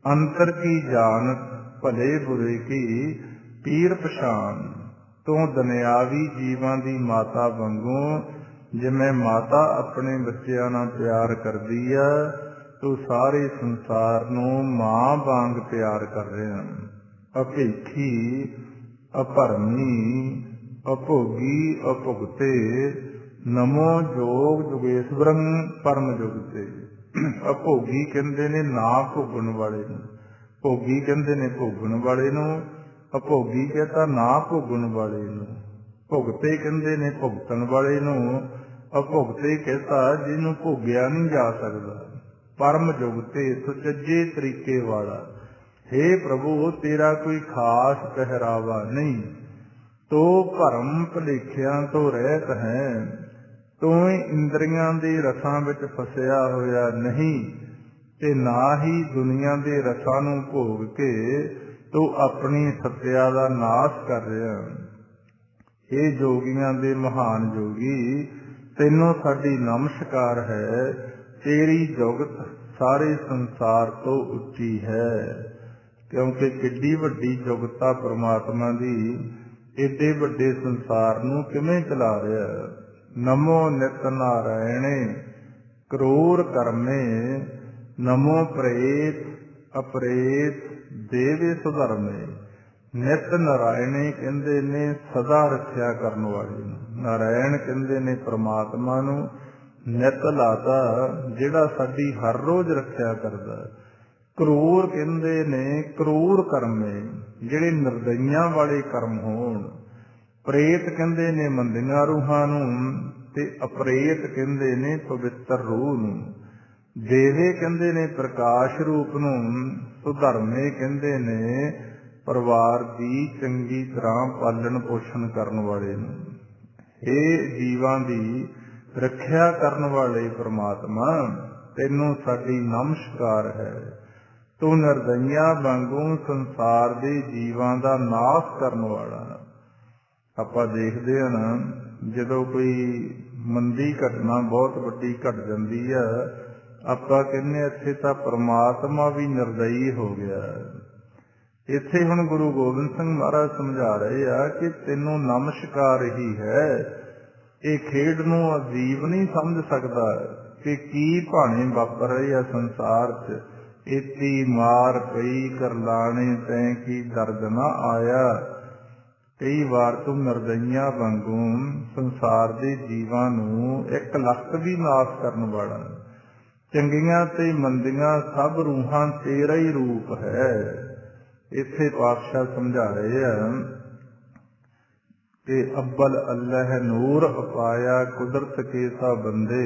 ਅੰਤਰ ਕੀ ਜਾਣਤ, ਭਲੇ ਬੁਰੇ ਕੀ ਪੀਰ ਪਛਾਣ। ਤੂੰ ਦੁਨਿਆਵੀ ਜੀਵਾਂ ਦੀ ਮਾਤਾ ਵਾਂਗੂ, ਜਿਵੇਂ ਮਾਤਾ ਆਪਣੇ ਬੱਚਿਆਂ ਨਾਲ ਪਿਆਰ ਕਰਦੀ ਆ, ਤੂੰ ਸਾਰੇ ਸੰਸਾਰ ਨੂੰ ਮਾਂ ਵਾਂਗ ਪਿਆਰ ਕਰ ਰਿਹਾ। ਅਭੇਖੀ, ਅਭਰਮੀ, ਅਭੋਗੀ, ਅਭੁਗਤੇ, ਨਮੋ ਜੋਗੇਸ਼ਵਰੰ ਪਰਮ ਜੁਗਤੇ। ਅਭੋਗੀ ਕਹਿੰਦੇ ਨੇ ਨਾ ਭੋਗਣ ਵਾਲੇ ਨੂੰ, ਭੋਗੀ ਕਹਿੰਦੇ ਨੇ ਭੋਗਣ ਵਾਲੇ ਨੂੰ, ਅਭੋਗੀ ਕਹਿੰਦਾ ਨਾ ਭੋਗਣ ਵਾਲੇ ਨੂੰ। ਭੁਗਤੇ ਕਹਿੰਦੇ ਨੇ ਭੁਗਤਣ ਵਾਲੇ ਨੂੰ, ਅਭੁਗਤੇ ਕਹਿੰਦਾ ਜਿਹਨੂੰ ਭੋਗਿਆ ਨਹੀਂ ਜਾ ਸਕਦਾ। ਪਰਮ ਜੁਗਤੇ, ਸੁਚੱਜੇ ਤਰੀਕੇ ਵਾਲਾ। ਹੇ ਪ੍ਰਭੂ, ਤੇਰਾ ਕੋਈ ਖਾਸ ਪਹਿਰਾਵਾ ਨਹੀਂ। ਤੂੰ ਭਰਮ ਭੁਲੇਖਿਆਂ ਤੋਂ ਰਹਿਤ ਹੈ। ਤੂੰ ਇੰਦਰੀਆਂ ਦੇ ਰਸਾਂ ਵਿੱਚ ਫਸਿਆ ਹੋਇਆ ਨਹੀਂ, ਤੇ ਨਾ ਹੀ ਦੁਨੀਆ ਦੇ ਰਸਾਂ ਨੂੰ ਭੋਗ ਕੇ ਤੂੰ ਆਪਣੀ ਸੱਤਿਆ ਦਾ ਨਾਸ਼ ਕਰ ਰਿਹਾ। ਇਹ ਜੋਗੀਆਂ ਦੇ ਮਹਾਨ ਜੋਗੀ, ਤੈਨੂੰ ਸਾਡੀ ਨਮਸਕਾਰ ਹੈ। ਤੇਰੀ ਜੁਗਤ ਸਾਰੇ ਸੰਸਾਰ ਤੋਂ ਉੱਚੀ ਹੈ। क्योंकि किड्डी वड्डी जुगता परमात्मा दी एडे वड्डे संसार नूं किवें चला रहा। नमो नित नारायणे क्रूर कर्मे, नमो प्रेत अप्रेत देवे सुधर्मे। नित नारायणे कहंदे ने सदा रखिया करन वाले नूं, नारायण कहंदे ने परमात्मा नूं, नित लाता जिहड़ा साडी हर रोज रखिया करदा। क्रूर कहंदे ने क्रूर कर्मे, जिहड़े निर्दयियां वाले कर्म होण। प्रेत कहंदे ने मंदियां रूहां नूं ते अपरेत कहंदे ने पवित्र रूह नूं। देवे कहंदे ने प्रकाश रूप नूं, सुधर्मे कहंदे ने परिवार की चंगी तरह पालन पोषण करन वाले नूं। हे जीवां दी रखिया करन वाले परमात्मा, तैनूं साडी नमस्कार है। तू निर्दयियां वांगू संसार दे जीवां दा नाश करन वाला। आपां देखदे हन जदों कोई मंदी घटना बहुत वड्डी घट जांदी है, आपां कहने इत्थे तां परमात्मा भी निर्दयी हो गया। इत्थे हुण गुरु गोबिंद सिंह महाराज समझा रहे आ कि तैनूं नमस्कार ही है। ये खेड नूं अजीब नहीं समझ सकदा कि की भाणे वापर रही है संसार च। इति मार पई करलाने तैं की दर्द ना आया। कई बार तू निर्दयियां वांगू संसार दे जीवां नूं एक लख भी नाश करन वाला। चंगियां ते मंदियां सब रूहां तेरा ही रूप है। इत्थे पातशाह समझा रहे हैं कि अब्बल अल्लाह नूर अपाया कुदरत के सा बंदे।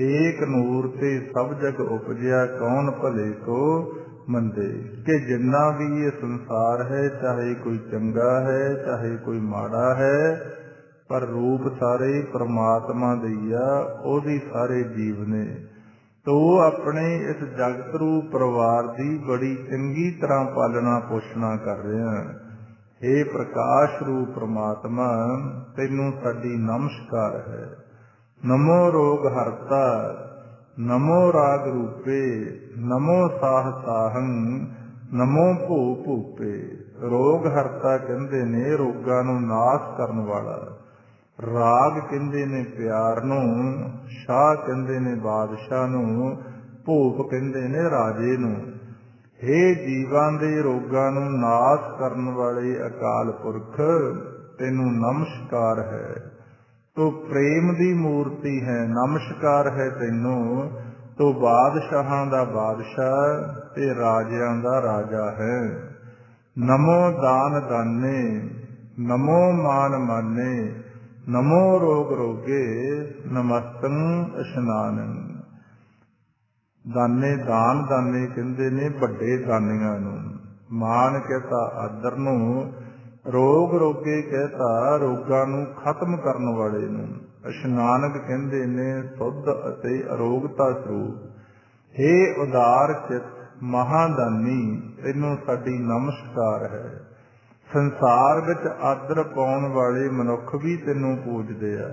एक नूर ते सब जग उपजया कौन भले को मंदे। कि जिन्ना भी ये संसार है, चाहे कोई चंगा है चाहे कोई माड़ा है, पर रूप सारे परमात्मा दईया ओदी सारे जीव ने। तो अपने इस जगत रूप परिवार की बड़ी चंगी तरह पालना पोषणा कर रहे हैं। हे प्रकाश रूप परमात्मा, तैनूं साडी नमस्कार है। नमो रोग हरता, नमो राग रूपे, नमो साह साहं, नमो भू भूपे। रोग हरता कहंदे ने रोगां नूं नाश करन वाला। राग कहंदे ने प्यार नूं, शाह कहंदे ने बादशाह नूं, भूप कहंदे ने राजे नूं। हे जीवां दे रोगां नूं नाश करन वाले अकाल पुरख, तैनूं नमस्कार है। तू प्रेम दी मूर्ति है, नमस्कार है तैनूं। तू बादशाहां दा बादशाह ते राजियां दा राजा है। नमो दान दाने, नमो मान माने, नमो रोग रोगे, नमस्तं इशनानं। दाने दान दाने कहंदे ने वड्डे दानियां नूं। मान कहता आदर नूं, रोग रोगे कहता रोगां नूं खत्म करन वाले नूं। इशनानक कहंदे ने सुध अते अरोगता स्वरूप। हे उदार चित महादानी, तैनूं साडी नमस्कार है। संसार विच आदर पाउण वाले मनुख भी तैनूं पूजदे आ।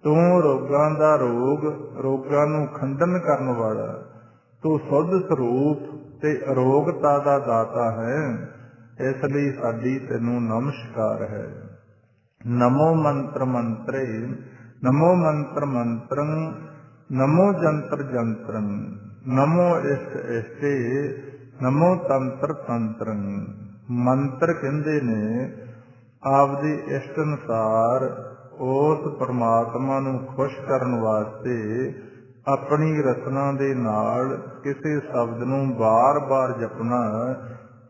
तू रोगां दा रोग, रोगां नूं खंडन करन वाला। तू सुध स्वरूप ते अरोगता दा दाता है। इसलिए साडी तैनूं नमस्कार है। नमो मंत्र मंत्रे, नमो मंत्र मंत्रं, नमो जंत्र जंत्रं, नमो इष्ट इष्टे, नमो तंत्र तंत्रं। मंत्र कहंदे ने आपदी इष्ट अनुसार उस परमात्मा नूं खुश करन वास्ते अपनी रचना दे नाल किसी शब्द नूं बार बार जपना,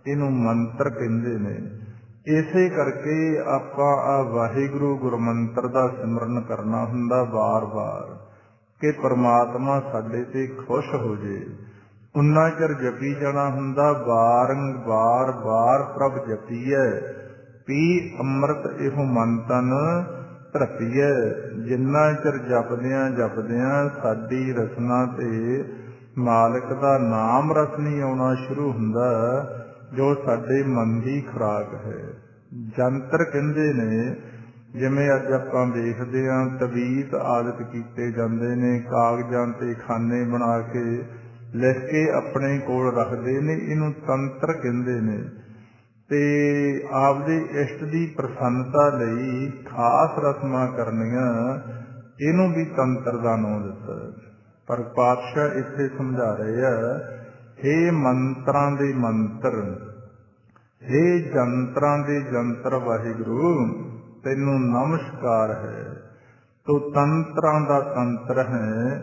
इनू मंत्र कहंदे ने। इसे करके आपां आ वाहिगुरू गुरमंत्र दा सिमरन करना हुंदा बार बार, कि परमात्मा साडे ते खुश हो जाए। उन्ना चर जपी जाना हुंदा, बारंबार बार प्रभ जपीए। पी अमृत इहो मन तन धरतीए। जिन्ना चर जपदियां जपदियां साडी रचना ते मालिक दा नाम रस नहीं आउणा शुरू हुंदा, जो साडे मन दी खुराक है। जंतर कहंदे ने जिवें अज आपां देखदे हां तवीत आदत कीते जांदे ने, कागजां ते खाने बना के लिख के अपने कोल रखते ने। इनू तंत्र कहते ने। ते आपदे इष्ट की प्रसन्नता लई खास रस्मां करनियां, इनू भी तंत्र का नाम दिता। पर पातशाह इत्थे समझा रहे हैं, हे मंत्रां दे मंत्र, हे जंत्रां दे जंत्र वाहिगुरु, तैनू नमस्कार है। तो तंत्रां दा तंत्र है,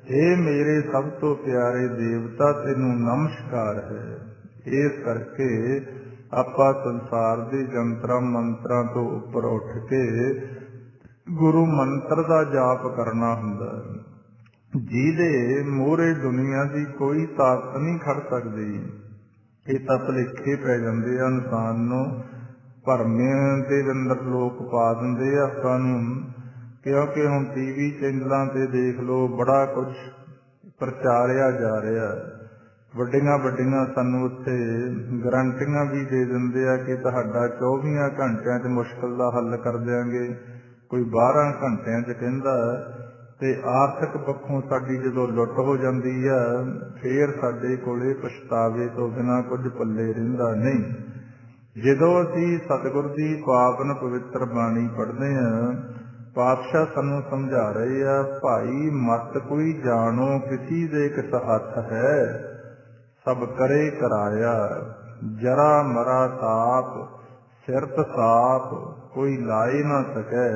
हे मेरे सब तो प्यारे देवता, तैनू नमस्कार है। इस करके आपां संसार दे जंत्रां मंत्रां तो उपर उठ के गुरु मंत्र का जाप करना हुंदा। जिहदे मोहरे दुनिया की कोई ताकत नहीं खड़ सकती। ये तां भुलेखे पै जांदे आ इंसान नूं, भरमे दे अंदर लोक पा दिंदे आ आपां नूं। क्योंकि हुण टीवी चैनलों ते देख लो, बड़ा कुछ प्रचारिया जा रहा। वड्डियां वड्डियां सानूं उत्थे गारंटियां भी दे दिंदे आ कि तुहाडा 24 घंटियां च मुश्किल दा हल कर देंगे, कोई 12 घंटियां च कहंदा। ते आर्थिक पक्षों साडी जदों लुट हो जाती है, फिर साडे कोले पछतावे तो बिना कुछ पल्ले रहिंदा नहीं। जदों असीं सतगुर दी पावन पवित्र बाणी पढ़दे हां, पातशाह सानू समझा रहे हैं, भाई मत कोई जानो किसी दे किस हथ है, सब करे कराया। जरा मरा साप सिरत साप, कोई लाए ना सके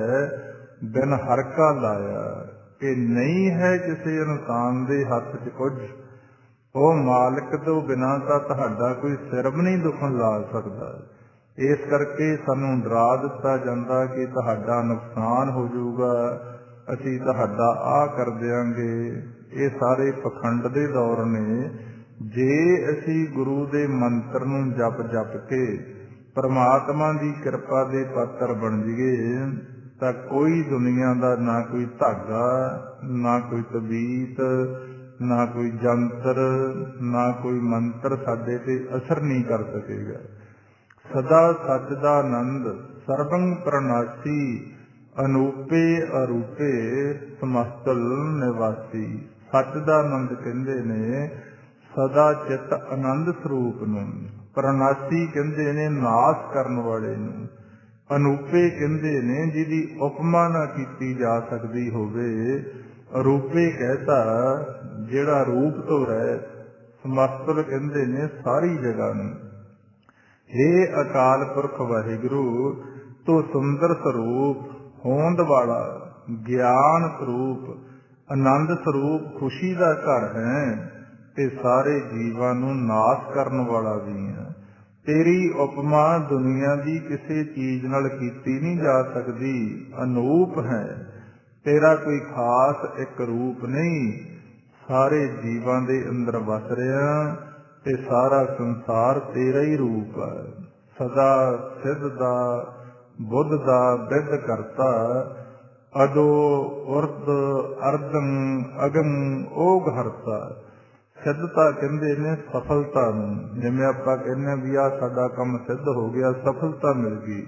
बिन हर का लाया। कि नहीं है किसी इंसान दे हथ च कुछ, वो मालिक तो बिना तो तुहाडा कोई सिर भी नहीं दुखन ला सकता। इस करके सानू डरा दिता जाता कि तुहाडा नुकसान हो जाऊगा, असीं तुहाडा आ कर देंगे। ये सारे पखंड दे दौर ने। जे असीं गुरु दे मंत्र नूं जप जप के परमात्मा की कृपा दे पात्र बन जाइए, तां कोई दुनिया का ना कोई धागा, ना कोई तबीत, ना कोई जंतर, ना कोई मंत्र साडे ते असर नहीं कर सकेगा। सदा सच दा आनंद सर्वं प्रनासी, अनूपे अरूपे समस्तल निवासी। सच दा आनंद कहंदे ने सदा चित आनंद स्वरूप नूं, प्रनासी कहंदे ने नाश करन वाले नूं, अनूपे कहंदे ने जिहदी उपमा ना कीती जा सकदी होवे, अरूपे कहता जिहड़ा रूप तो रहे, समस्तल कहंदे ने सारी जगह नूं। हे अकाल पुरख वाहिगुरु, तो सुंदर स्वरूप, होंद वाला, ज्ञान स्वरूप, आनंद स्वरूप, खुशी का घर है, ते सारे जीवां नूं नाश करन वाला भी है। तेरी उपमा दुनिया की किसी चीज नाल कीती नहीं जा सकती, अनूप है। तेरा कोई खास एक रूप नहीं, सारे जीवां दे अंदर वस रहा, ते सारा संसार तेरा ही रूप है। सदा सिद्ध दा बुद्ध दा विद करता, अदो उर्द अर्दम अगम ओग हरता। सिद्धता कहते ने सफलता नूं, जिवें आपां कहने भी आ साडा काम सिद्ध हो गया, सफलता मिल गई।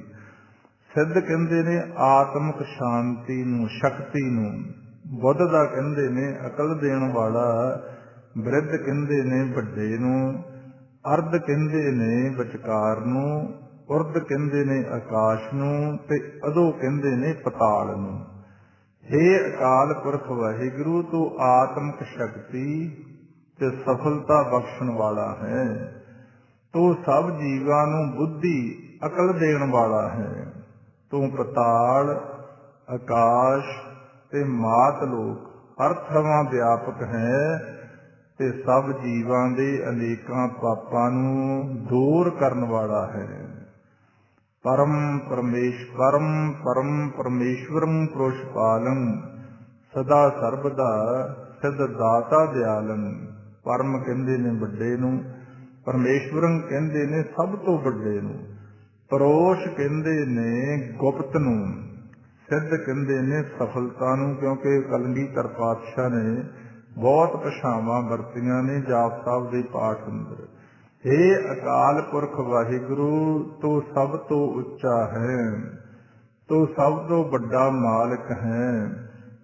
सिद्ध कहते ने आत्मक शांति नूं, शक्ति नूं। बुद्ध दा कहते ने अकल देण वाला, बृद्ध कहते ने वड्डे नूं, अर्ध कहते ने विचकार नूं, उर्द कहते ने आकाश नूं, ते अदो कहते ने पताल नूं। हे अकाल पुरख वाहिगुरु, तू आत्मक शक्ति ते सफलता बख्शण वाला है। तू सब जीवां नूं बुद्धि अकल देण वाला है। तू पताल, आकाश ते मात लोक हर थवां व्यापक है, ते सब जीवां दे अनेकां पापां नूं दूर करन वाला है। परम परमेश्वरम पुरुषपालम, सदा सर्वदा सिद्ध दाता दयालम। परम कहंदे ने वड्डे नूं, परमेश्वरम कहंदे ने सब तो वड्डे नूं, परोश कहंदे ने गुप्त नूं, सिद्ध कहंदे ने सफलता नूं। क्योंकि कलगीधर पातशाह ने बहुत भाषावां वरतियां ने जाप साहब दे पाठ अंदर। हे अकाल पुरख वाहिगुरु, तू सब तो उच्चा है, तू सब तो बड़ा मालिक है,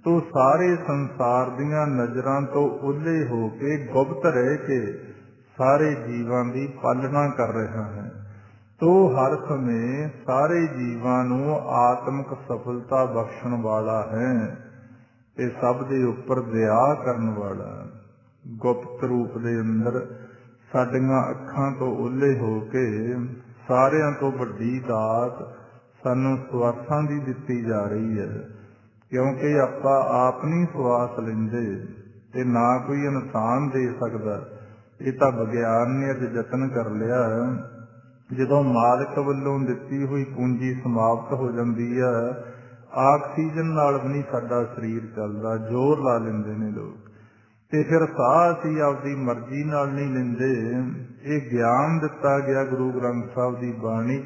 तो सारे संसार दियां नजरां तो ओले हो के गुप्त रह के सारे जीवां दी पालना कर रहा है। तो हर समय सारे जीवां नूं आत्मक सफलता बख्शण वाला है ते सब दे उपर दया करन वाला। गुप्त रूप दे अंदर साडियां अखां तो ओले हो के सारियां तो वड्डी दात सानूं सवासां दी दित्ती जा रही है, क्योंकि आपां आप नहीं सवास लेंदे ते ना कोई इंसान दे सकदा। ये तां विग्यान ने अज यतन कर लिया। जदों मालिक वल्लों दित्ती हुई पूंजी समाप्त हो जाती है, आक्सीजन नाल भी नहीं साडा शरीर चलदा, जोर ला लेंदे ने लोग ते फिर साह असीं आपदी मर्जी नाल नहीं लेंदे। ये ज्ञान दिता गया गुरु ग्रंथ साहिब दी बाणी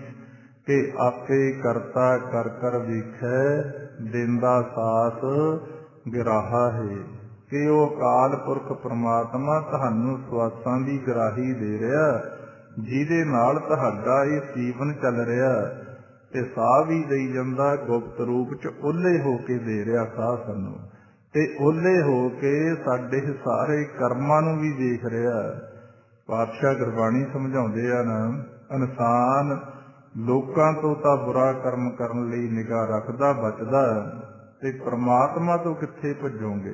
कि आपे करता कर कर वेखै देंदा साथ गिराहा है, कि वो अकाल पुरख परमात्मा तुहानूं सवासां दी गराही दे रहा, जिहदे नाल तुहाडा इह जीवन चल रहा ते साह भी देई जांदा, गुप्त रूप च ओले हो के दे रहा साह सानूं ते ओले हो के साडे सारे कर्मां नूं भी देख रहा। पातशाह गुरबाणी समझाउंदे हन, इंसान लोकां तो तां बुरा कर्म करन लई निगाह रखदा बचदा ते परमात्मा तो कित्थे भजोगे।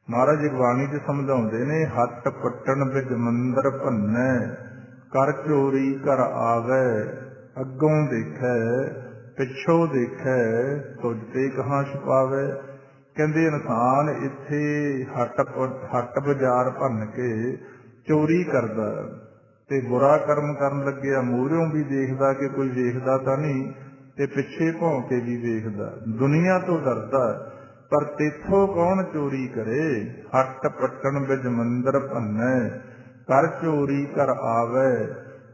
महाराज गुरबाणी च समझाउंदे ने, हट पट्टन बिच मंदर भन्नै, कर चोरी घर आवे, अग्गों देखै पिछों देखै, तुझ ते कहां छुपावे। कहंदे इंसान इत्थे हट बाजार भन्न के चोरी करदा ते बुरा कर्म करन लग्या, मूहरों भी देखदा कि कोई वेखदा तां नहीं ते पिछे भौं के भी वेखदा, दुनिया तो डरदा, पर तेथों कौन चोरी करे। हट पट्टन बिच मंदर भन्नै, कर चोरी घर आवे,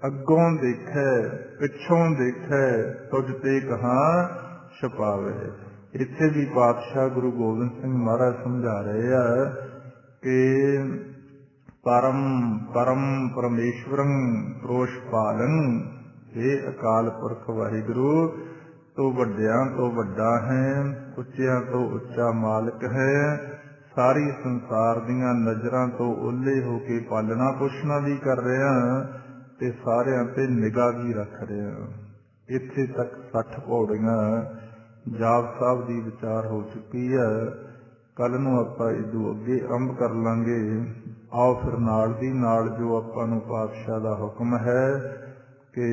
अग्गों देखै पिछों देखै, तुझ ते कहां छुपावे। इत्थे भी पातशाह गुरु गोबिंद सिंह महाराज समझा रहे हैं कि परम परम परमेश्वरं प्रोषपालं, हे अकाल पुरख वाहिगुरु तो वड्डियां तो वड्डा है, उच्चियां तो उच्चा मालिक है, सारी संसार दियां नजरां तो ओले हो के पालना पोषणा भी कर रहा ते सारियां ते निगाह भी रख रहा। इत्थे तक 60 पौड़ियां जाप साहब दी विचार हो चुकी है। कल नूं आपां इदों अगे आरंभ कर लांगे। आओ फिर नाल दी नाल जो आपां नूं पातशाह दा हुक्म है कि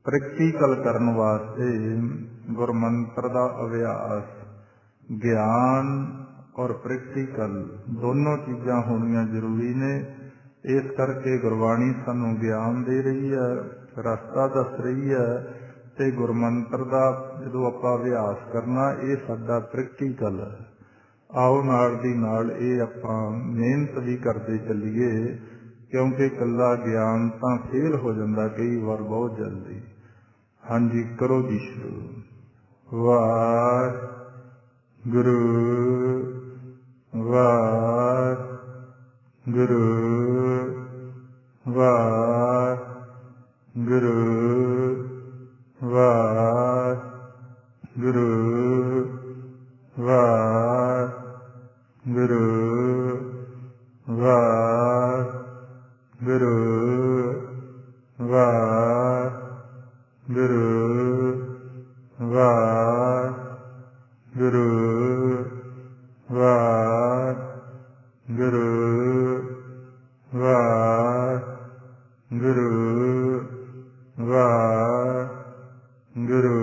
प्रैक्टिकल करन वास्ते गुरमंत्र दा अभ्यास, ज्ञान और प्रैक्टिकल दोनों चीज़ां होणियां जरूरी ने। इस करके गुरबाणी सानूं ज्ञान दे रही है, रस्ता दस रही है ते गुरमंत्र दा जदों आपां अभ्यास करना ये साडा प्रैक्टिकल है। आओ नाल दी नाल ये आपां मेहनत भी करते चलीए, क्योंकि कल्ला ज्ञान तां फेल हो जाता कई बार बहुत जल्दी। हाँ जी, करो जी शुरू। वाहिगुरू वाहिगुरू वाहिगुरू वाहिगुरू वाहिगुरू वाहिगुरू वाहिगुरू वाहिगुरू वाहिगुरू वाहिगुरू वाहिगुरू